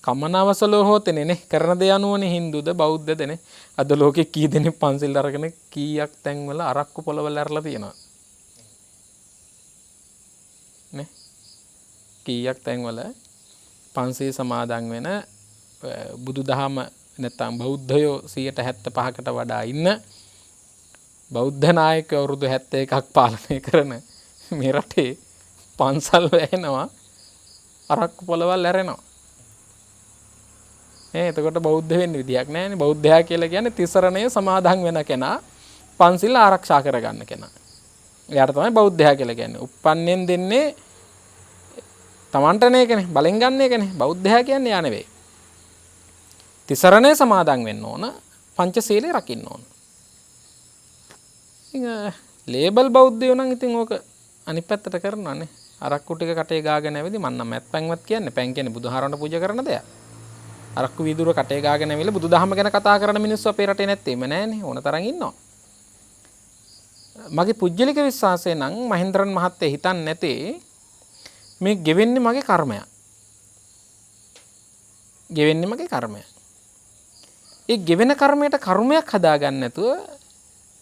කමනවසලෝ හොතනේ නේ කරන දේ අනුවනේ හින්දුද බෞද්ධද නේ. අද ලෝකේ කී දෙනෙක් පන්සිල් අරගෙන කීයක් තැන්වල අරක්කු පොළවල් ඇරලා තියෙනවා. නේ කීයක් තැන්වල පන්සිල් සමාදන් වෙන බුදුදහම නැත්නම් බෞද්ධයෝ 75%කට වඩා ඉන්න බෞද්ධ නායකයෝ අවුරුදු 71ක් පාලනය කරන මේ රටේ පන්සල් වැහෙනවා අරක්කු පොළවල් ඇරෙනවා. එතකොට බෞද්ධ වෙන්න විදියක් නැහැනේ. බෞද්ධයා කියලා කියන්නේ තිසරණය සමාදන් වෙන කෙනා, පන්සිල් ආරක්ෂා කරගන්න කෙනා. එයාට තමයි බෞද්ධයා කියලා කියන්නේ. උප්පන්නෙන් දෙන්නේ තමන්ටනේ කෙනේ, බලෙන් ගන්න එකනේ. බෞද්ධයා කියන්නේ යා නෙවෙයි. තිසරණය සමාදන් වෙන්න ඕන, පංචශීලයේ රකින්න ඕන. ඉතින් ලේබල් බෞද්ධයෝ නම් ඉතින් ඕක අනිත් පැත්තට කරනවානේ. අරක්කු ටික කටේ ගාගෙන ඇවිදි මන් නම් මැත් පැන්වත් කියන්නේ. පැන් කියන්නේ බුදුහාරවන්ට පූජා කරන දෙයක්. අරක්කු වීදුර කටේ ගාගෙන ඇවිල්ලා බුදුදහම ගැන කතා කරන මිනිස්සු අපේ රටේ නැත්තේම නෑනේ. ඕන තරම් ඉන්නවා. මගේ පුජ්‍යලික විශ්වාසය නම් මහින්ද්‍රන් මහත්තයා හිතන්නේ නැතේ මේ ගෙවෙන්නේ මගේ කර්මයක්. ගෙවෙන්නේ මගේ කර්මයක්. ඒ ගෙවෙන කර්මයට කර්මයක් හදාගන්න නැතුව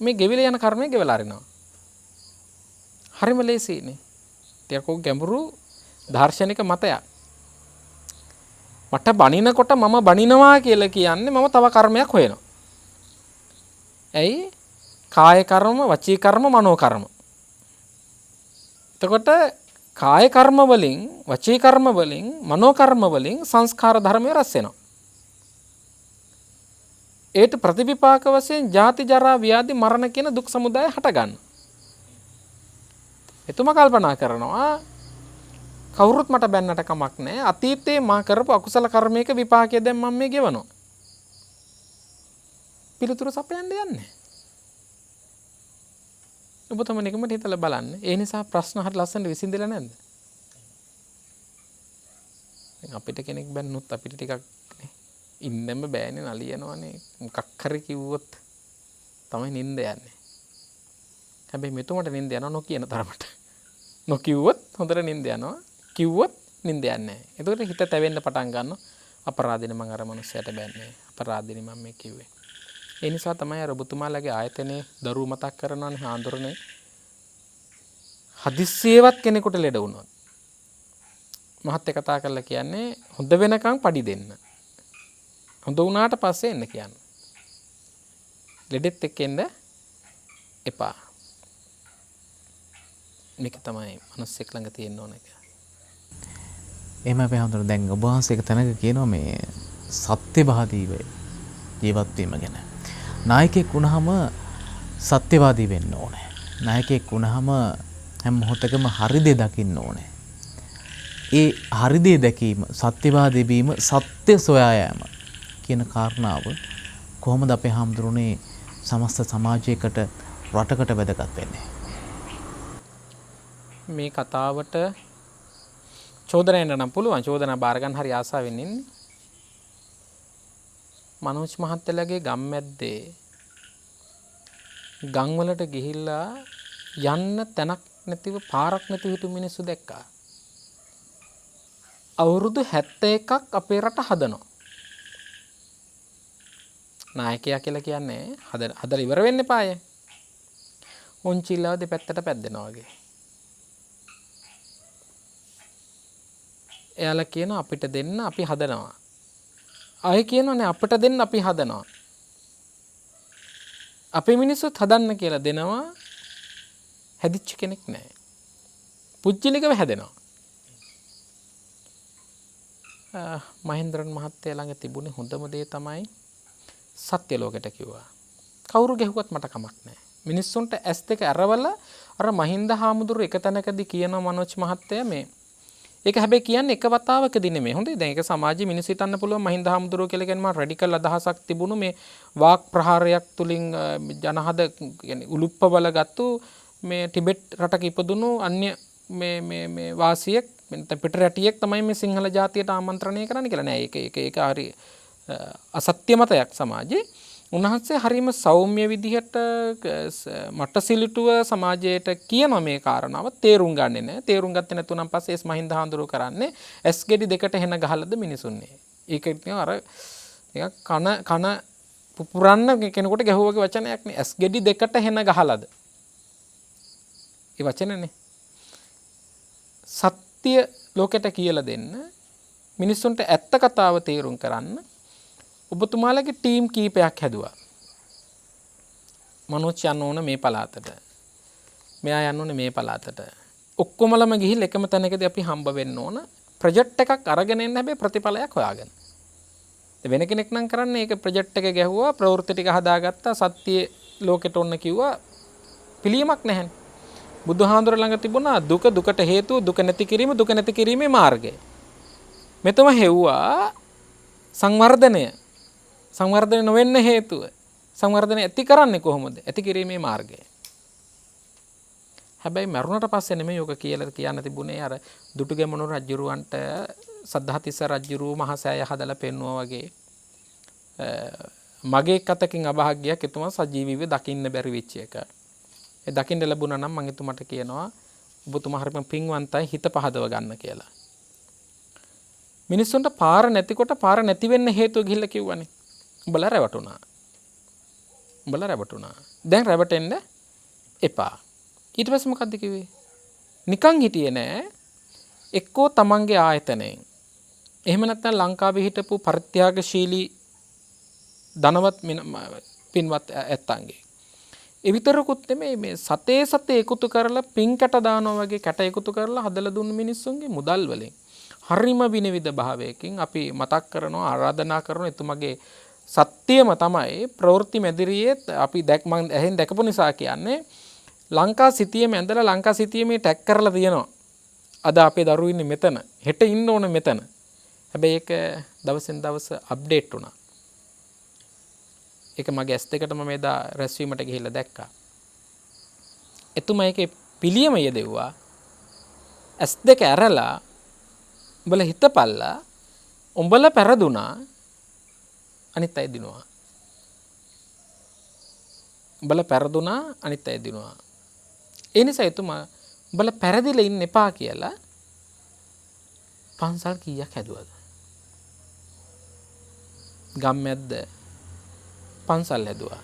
මේ ගෙවිලා යන කර්මය ගෙවලා අරිනවා. හරිම ලේසියිනේ. ටිකක් ගැඹුරු දාර්ශනික මතයක්. මට බනිනකොට මම බනිනවා කියලා කියන්නේ මම තව කර්මයක් හොයනවා. ඇයි? කාය කර්ම, වචී කර්ම, මනෝ කර්ම. එතකොට කාය කර්ම වලින්, වචී කර්ම වලින්, මනෝ කර්ම වලින් සංස්කාර ධර්මය රැස් වෙනවා. ඒට ප්‍රතිවිපාක වශයෙන් ජාති ජරා ව්‍යාධි මරණ කියන දුක් සමුදාය හට ගන්න. එතුමා කල්පනා කරනවා කවුරුත් මට බැන්නට කමක් නැහැ. අතීතයේ මා කරපු අකුසල කර්මයක විපාකය දැන් මම මේ ගෙවනවා. පිළිතුරු සපයන්න යන්නේ. ඔබතුම නිකමට හිතලා බලන්න. ඒ නිසා ප්‍රශ්න හරි ලස්සනට විසඳෙලා නැද්ද? අපිට කෙනෙක් බැන්නොත් අපිට ටිකක් ඉන්නම බෑනේ නලියනවනේ. මොකක් හරි කිව්වොත් තමයි නිින්ද යන්නේ. හැබැයි මෙතුමට නිින්ද යනවා නොකියන තරමට. නොකිව්වොත් හොඳට නිින්ද යනවා. කිව්වොත් නිින්ද යන්නේ නැහැ. එතකොට හිත තැවෙන්න පටන් ගන්නවා. අපරාධිනේ මං අර මනුස්සයට බැන්නේ. අපරාධිනේ මම මේ කිව්වේ. ඒ නිසා තමයි අර ඔබතුමාලගේ ආයතනයේ දරුවෝ මතක් කරනවානේ හාඳුරනේ. හදිස්සියවත් කෙනෙකුට ලෙඩ වුණොත් මහත්ය කතා කරලා කියන්නේ හොඳ වෙනකන් පඩි දෙන්න. හොඳ වුණාට පස්සේ එන්න කියන්න. ලෙඩෙත් එක්ක එන්න එපා. මේක තමයි මිනිස්සෙක් ළඟ තියෙන්න ඕන එක. එහෙම අපි හඳුනන දැන් ඔබ වහන්සේ එක තැනක කියනවා මේ සත්‍යවාදීව ජීවත් වීම ගැන. නායකයෙක් වුණාම සත්‍යවාදී වෙන්න ඕනේ. නායකයෙක් වුණාම හැම මොහොතකම හරි දේ දකින්න ඕනේ. ඒ හරි දේ දැකීම, සත්‍යවාදී වීම, සත්‍ය සොයා යාම කියන කාරණාව කොහොමද අපේ හාමුදුරනේ සමස්ත සමාජයකට රටකට වැදගත් වෙන්නේ? මේ කතාවට චෝදනයෙන්ද නම් පුළුවන්. චෝදනා බාර ගන්න හරි ආසාවෙන් ඉන්නේ. මනෝජ් මහත්තයාගේ ගම්මැද්දේ ගම් වලට ගිහිල්ලා යන්න තැනක් නැතිව පාරක් නැතිව හිටු මිනිස්සු දැක්කා. අවුරුදු 71ක් අපේ රට හදනවා. නායකයා කියලා කියන්නේ හදලා ඉවර වෙන්න එපාය. උන්චිල්ලාව දෙපැත්තට පැද්දෙනවා වගේ. එයාලා කියනවා අපිට දෙන්න අපි හදනවා. අය කියනවානේ අපිට දෙන්න අපි හදනවා. අපේ මිනිස්සුත් හදන්න කියලා දෙනවා. හැදිච්ච කෙනෙක් නැහැ. පුජ්‍යලිකව හැදෙනවා. මහේන්ද්‍රන් මහත්තයා ළඟ තිබුණේ හොඳම දේ තමයි සත්‍ය ලෝකෙට කිව්වා. කවුරු ගැහුවත් මට කමක් නැහැ. මිනිස්සුන්ට ඇස් දෙක අරවලා අර මහින්ද හාමුදුරුවෝ එක තැනකදී කියන මනෝජ් මහත්තයා මේ ඒක හැබැයි කියන්නේ එක වතාවකදී නෙමෙයි. හොඳයි දැන් ඒක සමාජයේ මිනිස්සු හිතන්න පුළුවන් මහින්ද හාමුදුරුවෝ කියලා කියන්නේ මා රැඩිකල් අදහසක් තිබුණු මේ වාක් ප්‍රහාරයක් තුලින් ජනහද කියන්නේ උලුප්පවල ගත්තු මේ ටිබෙට් රටක ඉපදුණු අන්‍ය මේ වාසියෙක් පිට රැටියෙක් තමයි මේ සිංහල ජාතියට ආමන්ත්‍රණය කරන්න කියලා නෑ. ඒක හරි අසත්‍ය මතයක් සමාජයේ. උන්වහන්සේ හරිම සෞම්‍ය විදිහට මට්ටසිලිටුව සමාජයට කියන මේ කාරණාව තේරුම් ගන්නේ නැහැ. තේරුම් ගත්තේ නැතුණන් පස්සේ එස් මහින්ද හාමුදුරුවෝ කරන්නේ ඇස් ගෙඩි දෙකට හෙන ගහලද මිනිසුන්නේ. ඒක ඉතින් අර නිකන් කන පුපුරන්න කෙනෙකුට ගැහුවගේ වචනයක් නේ. ඇස් ගෙඩි දෙකට හෙන ගහලද. ඒ වචනනේ. සත්‍ය ලෝකෙට කියලා දෙන්න මිනිස්සුන්ට ඇත්ත කතාව තේරුම් කරන්න ඔබතුමාලගේ ටීම් කීපයක් හැදුවා. මනෝජ් යන්න ඕන මේ පළාතට. මෙයා යන්න ඕනේ මේ පළාතට. ඔක්කොමලම ගිහිල්ලා එකම තැනකදී අපි හම්බ වෙන්න ඕන. ප්‍රොජෙක්ට් එකක් අරගෙන එන්න හැබැයි ප්‍රතිඵලයක් හොයාගෙන. වෙන කෙනෙක් නම් කරන්නේ ඒක ප්‍රොජෙක්ට් එක ගැහුවා, ප්‍රවෘත්ති ටික හදාගත්තා, සත්‍ය ලෝකෙට ඔන්න කිව්වා. පිළියමක් නැහැ. බුදුහාඳුර ළඟ තිබුණා දුකට හේතුව දුක නැති කිරීම, දුක නැති කිරීමේ මාර්ගය. මෙතම හෙව්වා සංවර්ධනය නොවෙන්න හේතුව. සංවර්ධනය ඇති කරන්නේ කොහොමද? ඇති කිරීමේ මාර්ගය. හැබැයි මරුණට පස්සේ නෙමෙයි යෝග කියලා කියන්න තිබුණේ අර දුටුගැමුණු රජුරවන්ට සද්ධාතිස්ස රජුරු මහසෑය හදලා පෙන්නුවා වගේ. මගේ කතකින් අභාග්‍යයක් එතුමා සජීවීව දකින්න බැරි වෙච්ච එක. ඒ දකින්න ලැබුණා නම් මම එතුමාට කියනවා ඔබතුමා හරිම පින්වන්තයි හිත පහදව ගන්න කියලා. මිනිස්සුන්ට පාර නැතිකොට පාර නැති වෙන්න හේතුව ගිහිල්ලා කිව්වනේ. උඹලා රැවටුණා. දැන් රැවටෙන්න එපා. ඊට පස්සේ මොකද්ද කිව්වේ? නිකන් හිටියේ නෑ. එක්කෝ තමන්ගේ ආයතනයෙන්. එහෙම නැත්නම් ලංකාවේ හිටපු පරිත්‍යාගශීලී ධනවත් පින්වත් ඇත්තන්ගේ. ඒ විතරකුත් නෙමෙයි මේ සතේ එකතු කරලා පින් කැට දානවා වගේ කැට එකතු කරලා හදලා දුන්න මිනිස්සුන්ගේ මුදල් වලින් හරිම විනිවිද භාවයකින් අපි මතක් කරනවා ආරාධනා කරනවා එතුමගේ සත්‍යම තමයි ප්‍රවෘත්ති මැදිරියේ අපි මම ඇහෙන් දැකපු නිසා කියන්නේ ලංකා සිටියේම ඇඳලා ලංකා සිටියේම ටැග් කරලා තියෙනවා. අද අපේ දරුවෝ ඉන්නේ මෙතන. හෙට ඉන්න ඕන මෙතන. හැබැයි ඒක දවසෙන් දවස අප්ඩේට් වුණා. ඒක මගේ S2කට මම එදා රැස්වීමට ගිහිල්ලා දැක්කා. එතුමා ඒකේ පිළියම යෙදෙව්වා. S2 ඇරලා උඹලා හිතපල්ලා උඹලා පෙරදුනා අනිත් අය දිනුවා. උඹලා පෙරදුනා අනිත් අය දිනුවා. ඒ නිසා එතුමා උඹලා පෙරදිලා ඉන්න එපා කියලා පන්සල් කීයක් හැදුවද? ගම්මැද්ද පන්සල් හැදුවා.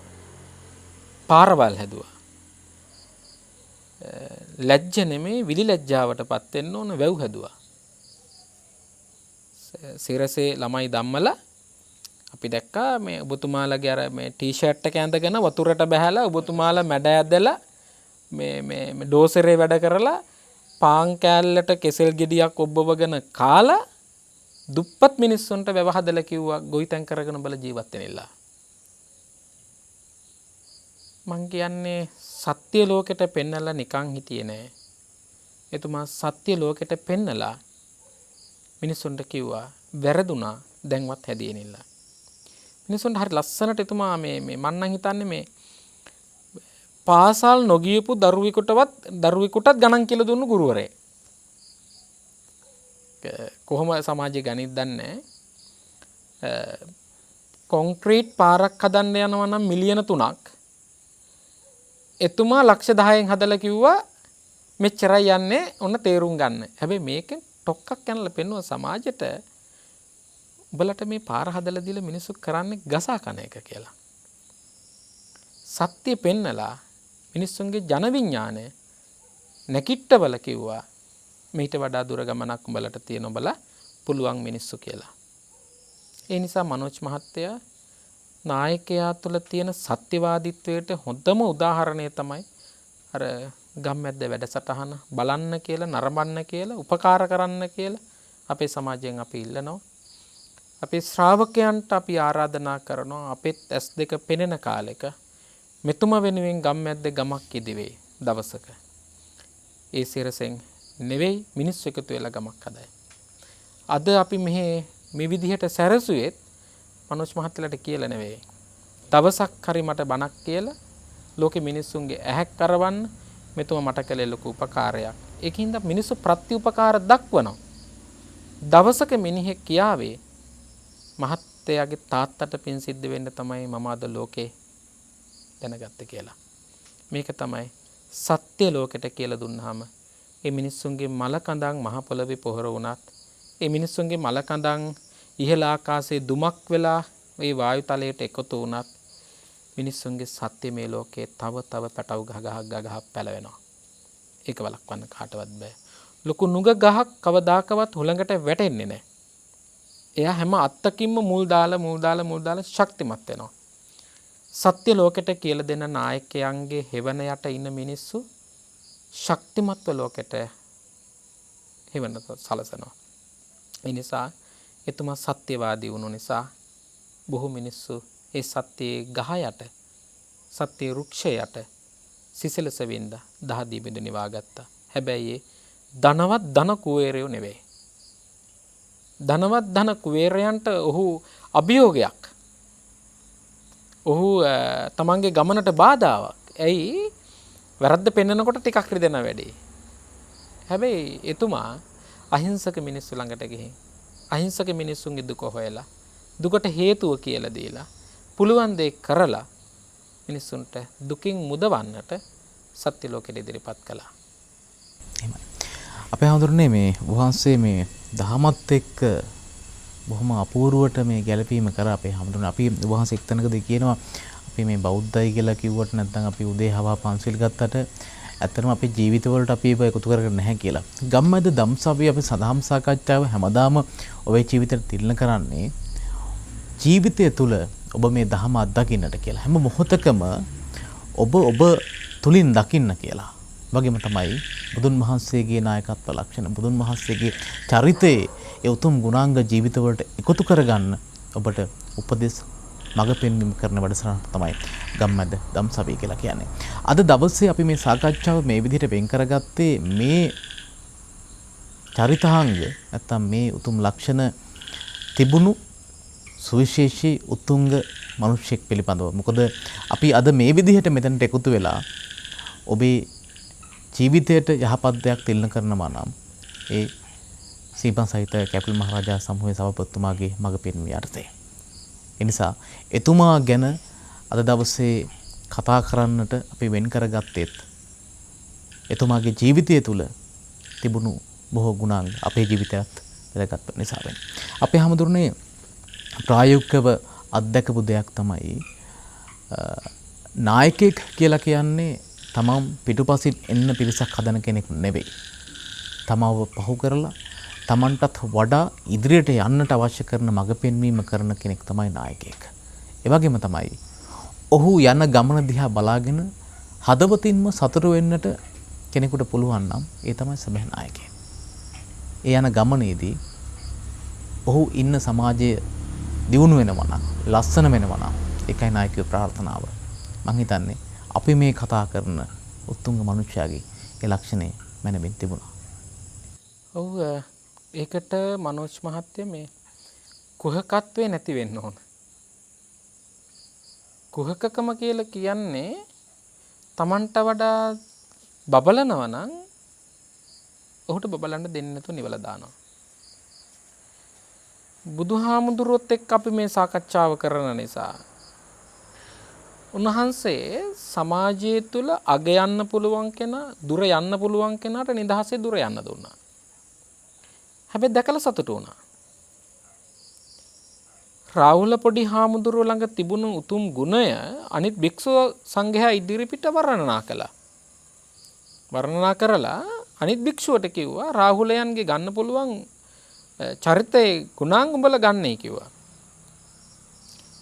පාරවල් හැදුවා. ලැජ්ජ නෙමේ විලි ලැජ්ජාවටපත් වෙන්න ඕන වැව් හැදුවා. සිරසේ ළමයි ධම්මලා අපි දැක්කා මේ ඔබතුමාලගේ අර මේ ටී-ෂර්ට් එක ඇඳගෙන වතුරට බහැලා ඔබතුමාලා මැඩ ඇදලා මේ ඩෝසරේ වැඩ කරලා පාන් කෑල්ලට කෙසෙල් ගෙඩියක් ඔබවගෙන කාලා දුප්පත් මිනිස්සුන්ට වැව හදලා කිව්වා ගොවිතැන් කරගෙන බල ජීවත් වෙන්නilla. මං කියන්නේ සත්‍ය ලෝකෙට පෙන්නලා නිකන් හිටියේ නෑ. එතුමා සත්‍ය ලෝකෙට පෙන්නලා මිනිස්සුන්ට කිව්වා වැරදුනා දැන්වත් හැදෙන්නilla. මිනිස්සුන්ට හරි ලස්සනට එතුමා මේ මන් නම් හිතන්නේ මේ පාසල් නොගියපු දරුවෙකුටත් ගණන් කියලා දුන්නු ගුරුවරයෙක්. කොහොම සමාජයේ ගණිත දන්නේ කොන්ක්‍රීට් පාරක් හදන්න යනවා නම් මිලියන 3ක් එතුමා ලක්ෂ 10න් හදලා කිව්වා මෙච්චරයි යන්නේ ඔන්න තේරුම් ගන්න. හැබැයි මේකෙන් ටොක්ක්ක් යනලා පෙන්නුවා සමාජයට උඹලට මේ පාර හදලා දීලා මිනිස්සු කරන්නේ ගසා කන එක කියලා. සත්‍ය පෙන්නලා මිනිස්සුන්ගේ ජන විඥානය නැකිට්ටවල කිව්වා මීට වඩා දුර ගමනක් උඹලට තියෙන උඹලා පුළුවන් මිනිස්සු කියලා. ඒ නිසා මනෝජ් මහත්තයා නායකයා තුළ තියෙන සත්‍යවාදීත්වයට හොඳම උදාහරණය තමයි අර ගම්මැද්ද වැඩසටහන බලන්න කියලා නරඹන්න කියලා උපකාර කරන්න කියලා අපේ සමාජයෙන් අපි ඉල්ලනවා. අපේ ශ්‍රාවකයන්ට අපි ආරාධනා කරනවා අපෙත් S2 පෙනෙන කාලෙක මෙතුම වෙනුවෙන් ගම්මැද්ද ගමක් ඉදිවේ දවසක. ඒ සිරසෙන් නෙවෙයි මිනිස්සු එකතු වෙලා ගමක් හදයි. අද අපි මේ විදිහට සැරසුවෙත් මනෝජ් මහත්තයාට කියලා නෙවෙයි. දවසක් හරි මට බණක් කියලා ලෝකෙ මිනිස්සුන්ගේ ඇහැක් කරවන්න මෙතුම මට කළේ ලොකු උපකාරයක්. ඒකින්ද මිනිස්සු ප්‍රතිඋපකාර දක්වනවා. දවසක මිනිහෙක් කියාවේ මහත්තයාගේ තාත්තට පින් සිද්ධ වෙන්න තමයි මම අද ලෝකේ දැනගත්තේ කියලා. මේක තමයි සත්‍ය ලෝකෙට කියලා දුන්නාම ඒ මිනිස්සුන්ගේ මල කඳන් මහ පොළවේ පොහොර වුණත් ඒ මිනිස්සුන්ගේ මල කඳන් ඉහළ ආකාශයේ දුමක් වෙලා ඒ වායු තලයට එකතු වුණත් මිනිස්සුන්ගේ සත්‍ය මේ ලෝකේ තව පැටව ගහ පැලවෙනවා. ඒක වළක්වන්න කාටවත් බෑ. ලොකු නුග ගහක් කවදාකවත් හුළඟට වැටෙන්නේ නැහැ. එයා හැම අත්තකින්ම මුල් දාලා ශක්තිමත් වෙනවා. සත්‍ය ලෝකෙට කියලා දෙන නායකයන්ගේ හෙවණ යට ඉන්න මිනිස්සු ශක්තිමත්ව ලෝකෙට හෙවණ සලසනවා. ඒ නිසා එතුමා සත්‍යවාදී වුණු නිසා බොහෝ මිනිස්සු ඒ සත්‍යයේ ගහ යට සත්‍ය වෘක්ෂය යට සිසිලස වින්ද දහදී බිඳ නිවාගත්තා. හැබැයි ඒ ධනවත් ධන කුවේරයෝ නෙවෙයි. ධනවත් ධන කුවේරයන්ට ඔහු අභියෝගයක්. ඔහු තමන්ගේ ගමනට බාධාවක්. ඇයි වැරද්ද පෙන්නකොට ටිකක් රිදෙන වැඩි. හැබැයි එතුමා අහිංසක මිනිස්සු ළඟට ගිහින් අහිංසක මිනිස්සුන්ගේ දුක හොයලා දුකට හේතුව කියලා දීලා පුළුවන් දේ කරලා මිනිස්සුන්ට දුකින් මුදවන්නට සත්‍ය ලෝකෙට ඉදිරිපත් කළා. එහෙමයි. අපේ හඳුරන්නේ මේ වහන්සේ මේ දහමත් එක්ක බොහොම අපූර්වට මේ ගැළපීම කරා අපේ හඳුරන්නේ. අපි වහන්සේ එක්තැනකදී කියනවා අපි මේ බෞද්ධයි කියලා කිව්වට නැත්නම් අපි උදේ හවා පන්සිල් ගත්තට ඇත්තටම අපේ ජීවිතවලට අපි ඒක එකතු කරගෙන නැහැ කියලා. ගම්මැද ධම්සභාවේ අපි සදාම් සාකච්ඡාව හැමදාම ඔබේ ජීවිතයට තිලන කරන්නේ ජීවිතය තුළ ඔබ මේ දහම අත්දකින්නට කියලා. හැම මොහොතකම ඔබ තුලින් දකින්න කියලා. වගේම තමයි බුදුන් වහන්සේගේ නායකත්ව ලක්ෂණ බුදුන් වහන්සේගේ චරිතයේ ඒ උතුම් ගුණාංග ජීවිතවලට එකතු කරගන්න ඔබට උපදෙස් මඟ පෙන්වීම කරන වැඩසටහන තමයි ගම්මැද්ද දම්සවිය කියලා කියන්නේ. අද දවසේ අපි මේ සාකච්ඡාව මේ විදිහට වෙන් කරගත්තේ මේ චරිතාංග නැත්තම් මේ උතුම් ලක්ෂණ තිබුණු සුවිශේෂී උතුංග මිනිසෙක් පිළිබඳව. මොකද අපි අද මේ විදිහට මෙතනට එකතු වෙලා ඔබේ ජීවිතයට යහපත් දෙයක් තිලන කරනවා නම් ඒ සීබන් සහිත කැපිල් මහරජා සමූහයේ සභාපතිතුමාගේ මඟ පෙන්වීම යටතේ. ඒ නිසා එතුමා ගැන අද දවසේ කතා කරන්නට අපි වෙන් කරගත්තෙත් එතුමාගේ ජීවිතය තුළ තිබුණු බොහෝ ගුණාංග අපේ ජීවිතයත් වැදගත් නිසා වෙන්නේ. අපේ හැමදෙරනේ ප්‍රායෝගිකව අත්දැකපු දෙයක් තමයි නායකයෙක් කියලා කියන්නේ තමන් පිටුපසින් එන්න පිරිසක් හදන කෙනෙක් නෙවෙයි. තමව පහු කරලා තමන්ටත් වඩා ඉදිරියට යන්නට අවශ්‍ය කරන මඟ පෙන්වීම කරන කෙනෙක් තමයි නායකයෙක්. ඒ වගේම තමයි ඔහු යන ගමන දිහා බලාගෙන හදවතින්ම සතුටු වෙන්නට කෙනෙකුට පුළුවන් නම් ඒ තමයි සැබෑ නායකයා. ඒ යන ගමනේදී ඔහු ඉන්න සමාජය දියුණු වෙනවා නම් ලස්සන වෙනවා නම් ඒකයි නායකයෝ ප්‍රාර්ථනාව. මං හිතන්නේ අපි මේ කතා කරන උතුම් මනුෂ්‍යයාගේ ඒ ලක්ෂණේ මැනවින් තිබුණා. ඔව් ඒකට මනෝජ් මහත්තයා මේ කුහකත්වේ නැති වෙන්න ඕන. කුහකකම කියලා කියන්නේ Tamanට වඩා බබලනවා නම් ඔහුට බබලන්න දෙන්නේ නැතුව නිවලා දානවා. බුදුහාමුදුරුවොත් එක්ක අපි මේ සාකච්ඡාව කරන නිසා උන්වහන්සේ සමාජය තුළ අග යන්න පුළුවන් කෙනා දුර යන්න පුළුවන් කෙනාට නිදහසේ දුර යන්න දුන්නා. හැබැයි දැකලා සතුටු වුණා. රාහුල පොඩි හාමුදුරුවෝ ළඟ තිබුණු උතුම් ගුණය අනිත් භික්ෂුව සංඝයා ඉදිරිපිට වර්ණනා කළා. වර්ණනා කරලා අනිත් භික්ෂුවට කිව්වා රාහුලයන්ගේ ගන්න පුළුවන් චරිතයේ ගුණාංග උඹලා ගන්නයි කිව්වා.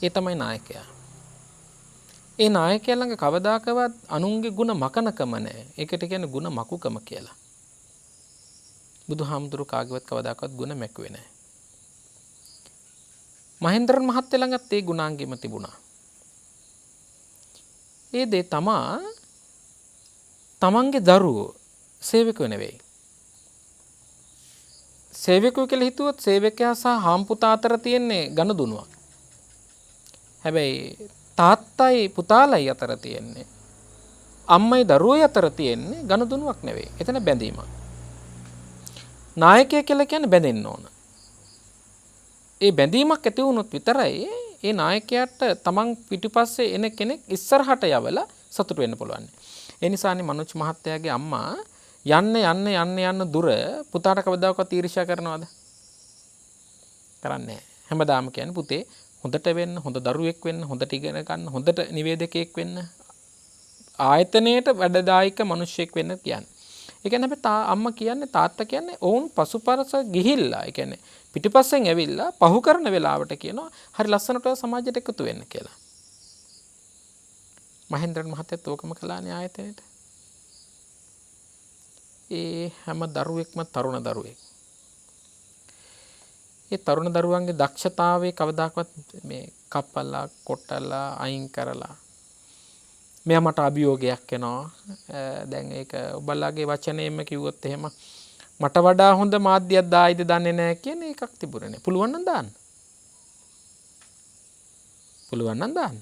ඒ තමයි නායකයා. ඒ නායකයා ළඟ කවදාකවත් අනුන්ගේ ගුණ මකනකම නැහැ. ඒකට කියන්නේ ගුණ මකුකම කියලා. බුදුහාමුදුරු කාගේවත් කවදාකවත් ගුණ මැකුවේ නැහැ. මහේන්ද්‍රන් මහත්තයා ළඟත් ඒ ගුණාංගෙම තිබුණා. ඒ දේ තමන්ගේ දරුවෝ සේවකයෝ නෙවෙයි. සේවකයෝ කියලා හිතුවොත් සේවකයා සහ හාම්පුතා අතර තියෙන්නේ ගනුදුනුවක්. හැබැයි තාත්තයි පුතාලයි අතර තියෙන්නේ අම්මයි දරුවෝයි අතර තියෙන්නේ ගනුදුනුවක් නෙවෙයි. එතන බැඳීමක්. නායකයා කියලා කියන්නේ බැඳෙන්න ඕන. ඒ බැඳීමක් ඇති වුණොත් විතරයි ඒ නායකයාට තමන් පිටුපස්සේ එන කෙනෙක් ඉස්සරහට යවලා සතුටු වෙන්න පුළුවන්. ඒ නිසානේ මනෝජ් මහත්තයාගේ අම්මා යන්න දුර පුතාට කවදාකවත් ඊර්ෂ්‍යා කරනවද? කරන්නේ නැහැ. හැමදාම කියන්නේ පුතේ හොඳට වෙන්න, හොඳ දරුවෙක් වෙන්න, හොඳට ඉගෙන ගන්න, හොඳට නිවේදකයෙක් වෙන්න, ආයතනයේට වැඩදායක මිනිසෙක් වෙන්න කියන්නේ. ඒ කියන්නේ හැබැයි අම්මා කියන්නේ තාත්තා කියන්නේ ඔවුන් පසුපරස ගිහිල්ලා, ඒ කියන්නේ පිටිපස්සෙන් ඇවිල්ලා පහු කරන වෙලාවට කියනවා හරි ලස්සනට සමාජයට එකතු වෙන්න කියලා. මහේන්ද්‍රන් මහත්තයත් ඕකම කළානේ ආයතනයේට. ඒ හැම දරුවෙක්ම තරුණ දරුවෙක්. ඒ තරුණ දරුවන්ගේ දක්ෂතාවයේ කවදාකවත් මේ කප්පලා කොටලා අයින් කරලා මෙයා මට අභියෝගයක් එනවා. දැන් ඒක ඔබලාගේ වචනයෙන්ම කිව්වොත් එහෙම මට වඩා හොඳ මාධ්‍යයක් දායිද දන්නේ නැහැ කියන එකක් තිබුණේ නැහැ. පුළුවන් නම් දාන්න. පුළුවන් නම් දාන්න.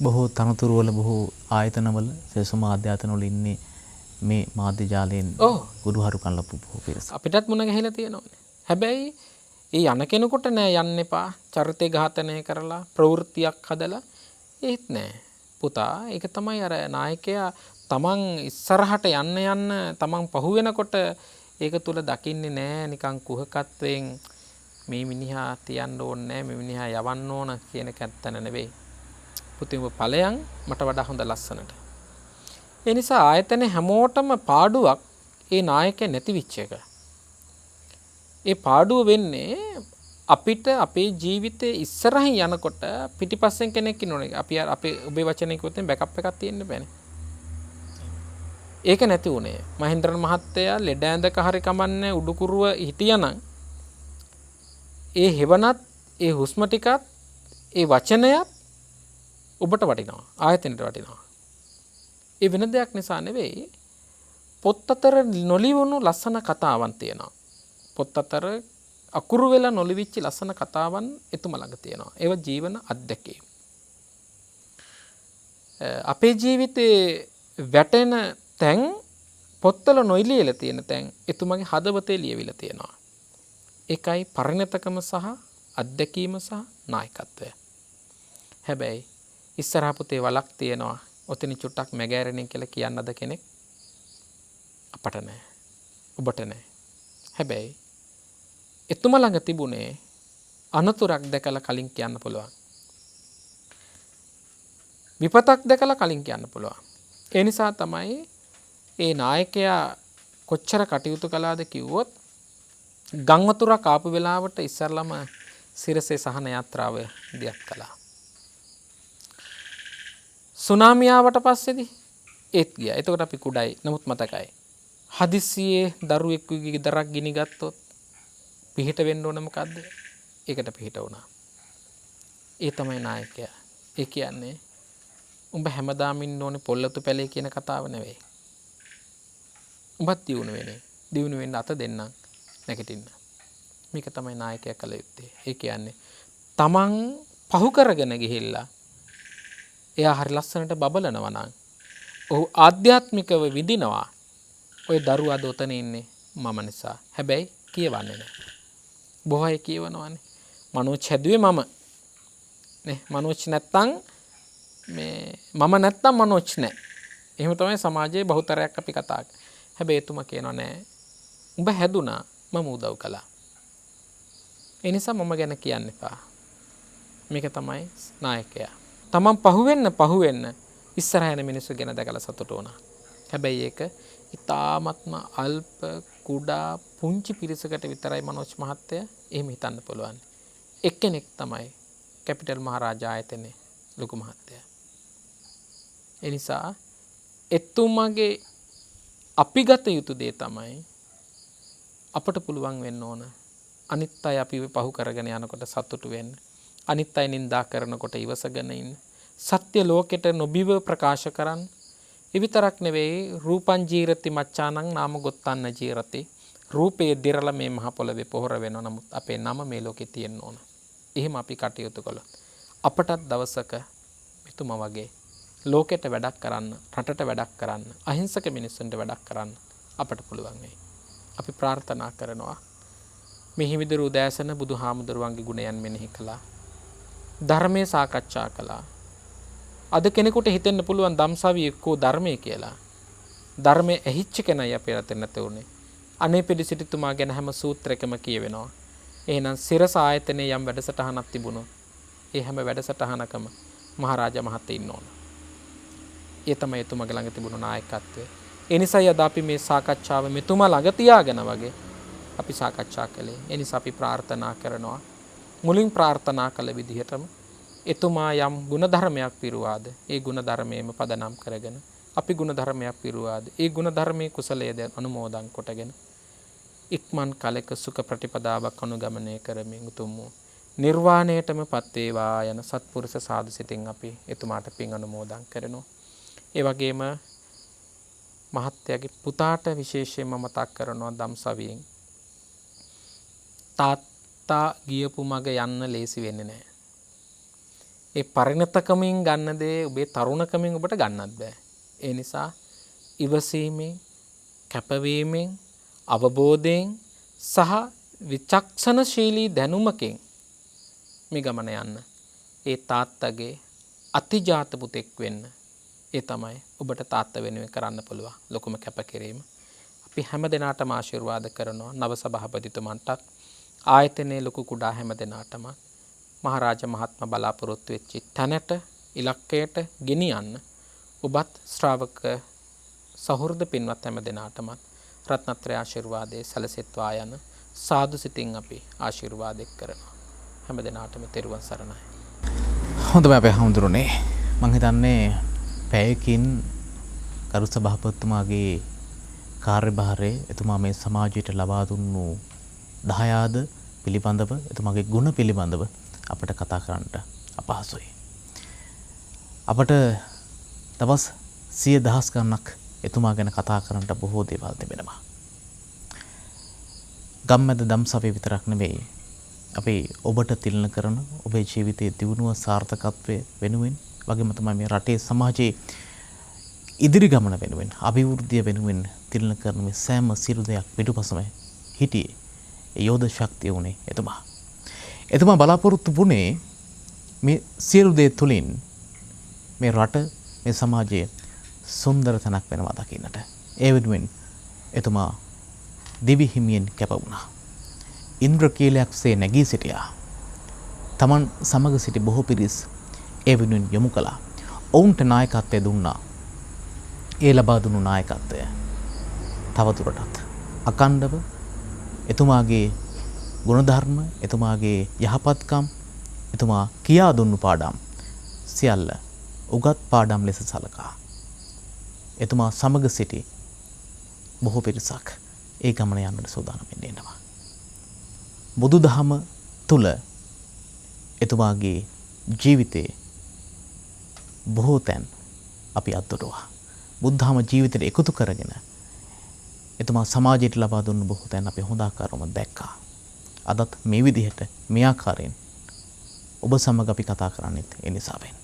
බොහෝ තනතුරු වල බොහෝ ආයතනවල සෙසු මාධ්‍ය ආයතනවල ඉන්නේ මේ මාධ්‍ය ජාලයෙන් ගුරුහරුකම් ලැබපු බොහෝ පිරිස. අපිටත් මුණ ගැහිලා තියෙනවානේ. හැබැයි ඒ යන කෙනෙකුට නෑ යන්න එපා. චරිතය ඝාතනය කරලා ප්‍රවෘත්තියක් හදලා ඒත් නෑ. පුතා ඒක තමයි අර නායකයා තමන් ඉස්සරහට යන්න තමන් පහු වෙනකොට ඒක තුල දකින්නේ නෑ නිකන් කුහකත්වයෙන් මේ මිනිහා තියන්න ඕනේ නෑ මේ මිනිහා යවන්න ඕන කියන කැත්තන නෙවෙයි. පුතේ ඔබ ඵලයන් මට වඩා හොඳ ලස්සනට. ඒ නිසා ආයතනේ හැමෝටම පාඩුවක් ඒ නායකයා නැති විච් එක. ඒ පාඩුව වෙන්නේ අපිට අපේ ජීවිතේ ඉස්සරහින් යනකොට පිටිපස්සෙන් කෙනෙක් ඉන්නෝනේ. අපි අපේ ඔබේ වචනේ කිව්වොත් බෑකප් එකක් තියෙන්න බෑනේ. ඒක නැති උනේ. මහේන්ද්‍රන් මහත්තයා ලෙඩ ඇඳක හරි කමන්නේ උඩුකුරුව හිටියනම් ඒ හෙවණත් ඒ හුස්ම ටිකත් ඒ වචනයත් ඔබට වටිනවා. ආයතනයට වටිනවා. ඒ වෙන දෙයක් නිසා නෙවෙයි. පොත් අතර නොලිවුණු ලස්සන කතාවන් තියෙනවා. පොත් අතර අකුරු වෙලා නොලිවිච්ච ලස්සන කතාවන් එතුම ළඟ තියෙනවා. ඒව ජීවන අත්දැකීම්. අපේ ජීවිතේ වැටෙන තැන් පොත්වල නොලියලා තියෙන තැන් එතුමගේ හදවතේ ලියවිලා තියෙනවා. ඒකයි පරිණතකම සහ අත්දැකීම සහ නායකත්වය. හැබැයි ඉස්සරහ පුතේ වලක් තියෙනවා. ඔතන චුට්ටක් මැගෑරෙනින් කියලා කියන්නද කෙනෙක්? අපට නැහැ. ඔබට නැහැ. හැබැයි එතුම ළඟ තිබුණේ අනතුරක් දැකලා කලින් කියන්න පුළුවන්. විපතක් දැකලා කලින් කියන්න පුළුවන්. ඒ නිසා තමයි ඒ නායකයා කොච්චර කටයුතු කළාද කිව්වොත් ගම් වතුරක් ආපු වෙලාවට ඉස්සරළම සිරසේ සහන යාත්‍රාව දියත් කළා. සුනාමියාවට පස්සේදී ඒත් ගියා. එතකොට අපි කුඩයි. නමුත් මතකයි. හදිස්සියේ දරුවෙකුගේ ගෙදරක් ගිනි ගත්තොත් පිහිට වෙන්න ඕන මොකද්ද? ඒකට පිහිට වුණා. ඒ තමයි නායකයා. ඒ කියන්නේ උඹ හැමදාම ඉන්න ඕනේ පොල්ලතු පැලේ කියන කතාව නෙවෙයි. උඹත් දියුණු වෙන්නේ. දියුණු වෙන්න අත දෙන්නම් නැගිටින්න. මේක තමයි නායකයා කළ යුත්තේ. ඒ කියන්නේ තමන් පහු කරගෙන ගිහිල්ලා එයා හරි ලස්සනට බබලනවා නම් ඔහු ආධ්‍යාත්මිකව විඳිනවා. ඔය දරුවා දොතන ඉන්නේ මම නිසා. හැබැයි කියවන්නේ නැහැ. බොහෝ අය කියවනවානේ. මනෝජ් හැදුවේ මම. නේ මනෝජ් නැත්තම් මේ මම නැත්තම් මනෝජ් නැහැ. එහෙම තමයි සමාජයේ බහුතරයක් අපි කතා කරන්නේ. හැබැයි එතුමා කියනවා නෑ. උඹ හැදුනා මම උදව් කළා. ඒ නිසා මම ගැන කියන්න එපා. මේක තමයි නායකයා. තමන් පහුවෙන්න ඉස්සරහ යන මිනිස්සු ගැන දැකලා සතුටු වුණා. හැබැයි ඒක ඉතාමත්ම අල්ප කුඩා පුංචි පිරිසකට විතරයි මනෝජ් මහත්තයා එහෙම හිතන්න පුළුවන්. එක්කෙනෙක් තමයි කැපිටල් මහරජා ආයතනයේ ලොකු මහත්තයා. ඒ නිසා එතුමාගේ අපි ගත යුතු දේ තමයි අපට පුළුවන් වෙන්න ඕන අනිත් අය අපිව පහු කරගෙන යනකොට සතුටු වෙන්න. අනිත් අය නින්දා කරනකොට ඉවසගෙන ඉන්න. සත්‍ය ලෝකෙට නොබිව ප්‍රකාශ කරන්න. ඒ විතරක් නෙවෙයි රූපං ජීරති මච්චානං නාම ගොත්තන්න ජීරති. රූපේ දිරලා මේ මහ පොළවේ පොහොර වෙනවා. නමුත් අපේ නම මේ ලෝකේ තියෙන්න ඕන. එහෙම අපි කටයුතු කළොත් අපටත් දවසක මෙතුමා වගේ ලෝකෙට වැඩක් කරන්න, රටට වැඩක් කරන්න, අහිංසක මිනිස්සුන්ට වැඩක් කරන්න අපට පුළුවන් වෙයි. අපි ප්‍රාර්ථනා කරනවා මේ හිමිදුරු උදෑසන බුදුහාමුදුරුවන්ගේ ගුණයන් මෙනෙහි කළා. ධර්මයේ සාකච්ඡා කළා. අද කෙනෙකුට හිතෙන්න පුළුවන් ධම්සාවි එක්කෝ ධර්මයේ කියලා. ධර්මයේ ඇහිච්ච කෙනයි අපේ රටේ නැතුනේ. අනේ පිළිසිටුතුමා ගැන හැම සූත්‍රයකම කියවෙනවා. එහෙනම් සිරස ආයතනයේ යම් වැඩසටහනක් තිබුණොත් ඒ හැම වැඩසටහනකම මහරජා මහත්තයා ඉන්න ඕන. ඒ තමයි එතුමාගේ ළඟ තිබුණු නායකත්වය. ඒ නිසායි අද අපි මේ සාකච්ඡාව මෙතුමා ළඟ තියාගෙන වගේ අපි සාකච්ඡා කළේ. ඒ නිසා අපි ප්‍රාර්ථනා කරනවා මුලින් ප්‍රාර්ථනා කළ විදිහටම එතුමා යම් ගුණධර්මයක් පිරුවාද ඒ ගුණධර්මයේම පදනම් කරගෙන අපි ගුණධර්මයක් පිරුවාද ඒ ගුණධර්මයේ කුසලයේ අනුමෝදන් කොටගෙන ඉක්මන් කලක සුඛ ප්‍රතිපදාවක් අනුගමනය කරමින් උතුම් නිර්වාණයටම පත් වේවා යන සත්පුරුෂ සාදු සිතින් අපි එතුමාට පින් අනුමෝදන් කරනවා. ඒ වගේම මහත්තයාගේ පුතාට විශේෂයෙන්ම මතක් කරනවා ධම්සවියෙන් තාත්තා ගියපු මග යන්න ලේසි වෙන්නේ නැහැ. ඒ පරිණතකමින් ගන්න දේ ඔබේ තරුණකමින් ඔබට ගන්නත් බෑ. ඒ නිසා ඉවසීමෙන්, කැපවීමෙන්, අවබෝධයෙන් සහ විචක්ෂණශීලී දැනුමකින් මේ ගමන යන්න. ඒ තාත්තගේ අතිජාත පුතෙක් වෙන්න. ඒ තමයි ඔබට තාත්තා වෙනුවෙන් කරන්න පුළුවන් ලොකුම කැපකිරීම. අපි හැම දිනාටම ආශිර්වාද කරනවා නව සභාපතිතුමන්ටත් ආයතනයේ ලොකු කුඩා හැම දිනාටම මහරජා මහත්ම බලාපොරොත්තු වෙච්ච තැනට ඉලක්කයට ගෙනියන්න ඔබත් ශ්‍රාවක සහෘද පින්වත් හැම දිනාටම රත්නත්‍රය ආශිර්වාදයේ සැලසෙත්වා යන සාදු සිතින් අපි ආශිර්වාද කරනවා. හැම දිනාටම තෙරුවන් සරණයි. හොඳයි අපේ හඳුරුනේ. මම හිතන්නේ පැයකින් ගරු සභාපතිතුමාගේ කාර්යභාරය එතුමා මේ සමාජයට ලබා දුන්නු දහයාද පිළිබඳව එතුමාගේ ගුණ පිළිබඳව අපට කතා කරන්නට අපහසුයි. අපට දවස් 100,000 ගණනක් එතුමා ගැන කතා කරන්නට බොහෝ දේවල් තිබෙනවා. ගම්මැද දම්සභය විතරක් නෙවෙයි අපි ඔබට තිලන කරන ඔබේ ජීවිතයේ දියුණුව සාර්ථකත්වය වෙනුවෙන් වගේම තමයි මේ රටේ සමාජයේ ඉදිරි ගමන වෙනුවෙන් අභිවෘද්ධිය වෙනුවෙන් තිලන කරන මේ සෑම සියලු දෙයක් පිටුපසම හිටියේ ඒ යෝධ ශක්තිය උනේ එතුමා. එතුමා බලාපොරොත්තු වුණේ මේ සියලු දේ තුලින් මේ රට මේ සමාජයේ සුන්දර තැනක් වෙනවා දකින්නට. ඒ වෙනුවෙන් එතුමා දිවි හිමියෙන් කැප වුණා. ඉන්ද්‍රකීලයක්සේ නැගී සිටියා. තමන් සමග සිටි බොහෝ පිරිස් ඒ වෙනුවෙන් යොමු කළා. ඔවුන්ට නායකත්වය දුන්නා. ඒ ලබා දුන්නු නායකත්වය තවදුරටත් අකණ්ඩව එතුමාගේ ගුණධර්ම, එතුමාගේ යහපත්කම්, එතුමා කියා දුන්නු පාඩම් සියල්ල උගත් පාඩම් ලෙස සලකා එතුමා සමග සිටි බොහෝ පිරිසක් ඒ ගමන යන්නට සූදානම් වෙන්න එනවා. බුදුදහම තුල එතුමාගේ ජීවිතේ බොහෝ තැන් අපි අත්දුටුවා. බුද්ධාම ජීවිතයට එකතු කරගෙන එතුමා සමාජයට ලබා දුන්නු බොහෝ තැන් අපි හොඳ ආකාරවම දැක්කා. අදත් මේ විදිහට මේ ආකාරයෙන් ඔබ සමග අපි කතා කරන්නේත් ඒ නිසාවෙන්.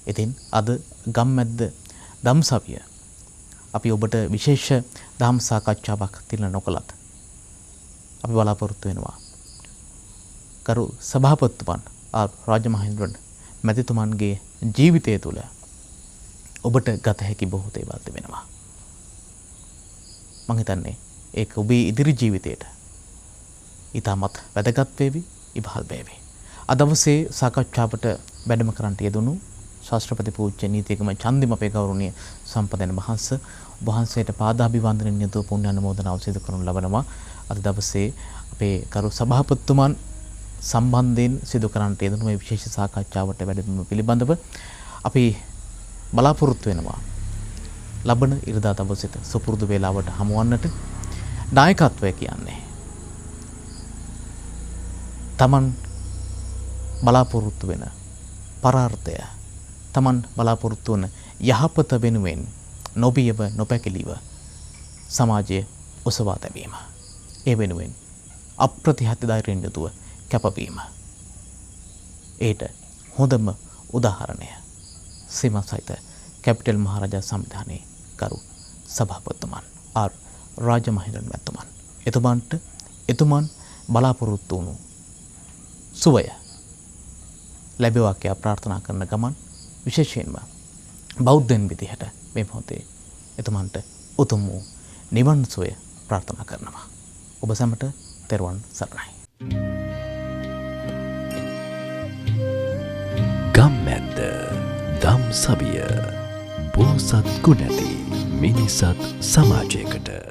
ඉතින් අද ගම්මැද්ද දම්සභය අපි ඔබට විශේෂ දහම් සාකච්ඡාවක් තිලන නොකලත් අපි බලාපොරොත්තු වෙනවා කරු සභාපතිතුමන් රාජමහේන්ද්‍රන් මැතිතුමන්ගේ ජීවිතය තුළ ඔබට ගත හැකි බොහෝ දේවල් තිබෙනවා. මම හිතන්නේ ඒක ඔබේ ඉදිරි ජීවිතයට ඊටමත් වැදගත් වේවි, ඉබහල් වේවි. අද දවසේ සාකච්ඡාවට වැඩම කරන්නට යෙදුණු ශාස්ත්‍රපති පූජ්‍ය නීතිගම චන්දිම අපේ ගෞරවනීය සම්පදන වහන්සේට පාදාභිවන්දනයෙන් යුතුව පුණ්‍ය අනුමෝදනාව සිදු කරනු ලබනවා. අද දවසේ අපේ කරු සභාපතිතුමන් සම්බන්ධයෙන් සිදු කරන්නට යෙදුණු මේ විශේෂ සාකච්ඡාවට වැඩම පිළිබඳව අපි බලාපොරොත්තු වෙනවා. ලබන ඉරිදා දවසේට සුපුරුදු වේලාවට හමුවන්නට. නායකත්වය කියන්නේ තමන් බලාපොරොත්තු වෙන පරාර්ථය, තමන් බලාපොරොත්තු වන යහපත වෙනුවෙන් නොබියව නොපැකිලිව සමාජයේ ඔසවා තැබීම. ඒ වෙනුවෙන් අප්‍රතිහත ධෛර්යයෙන් යුතුව කැපවීම. ඒට හොඳම උදාහරණය සීමාසහිත කැපිටල් මහරජා සංවිධානයේ කරු සභාපතිතුමන් රාජමහේන්ද්‍රන් මැතිතුමන්. එතුමන් බලාපොරොත්තු වුණු සුවය ලැබෙවා කියා ප්‍රාර්ථනා කරන ගමන් විශේෂයෙන්ම බෞද්ධයන් විදිහට මේ මොහොතේ එතුමන්ට උතුම් වූ නිවන් සුවය ප්‍රාර්ථනා කරනවා. ඔබ සැමට තෙරුවන් සරණයි. ගම්මැද්ද දම්සභය බෝසත් ගුණැති මිනිසත් සමාජයකට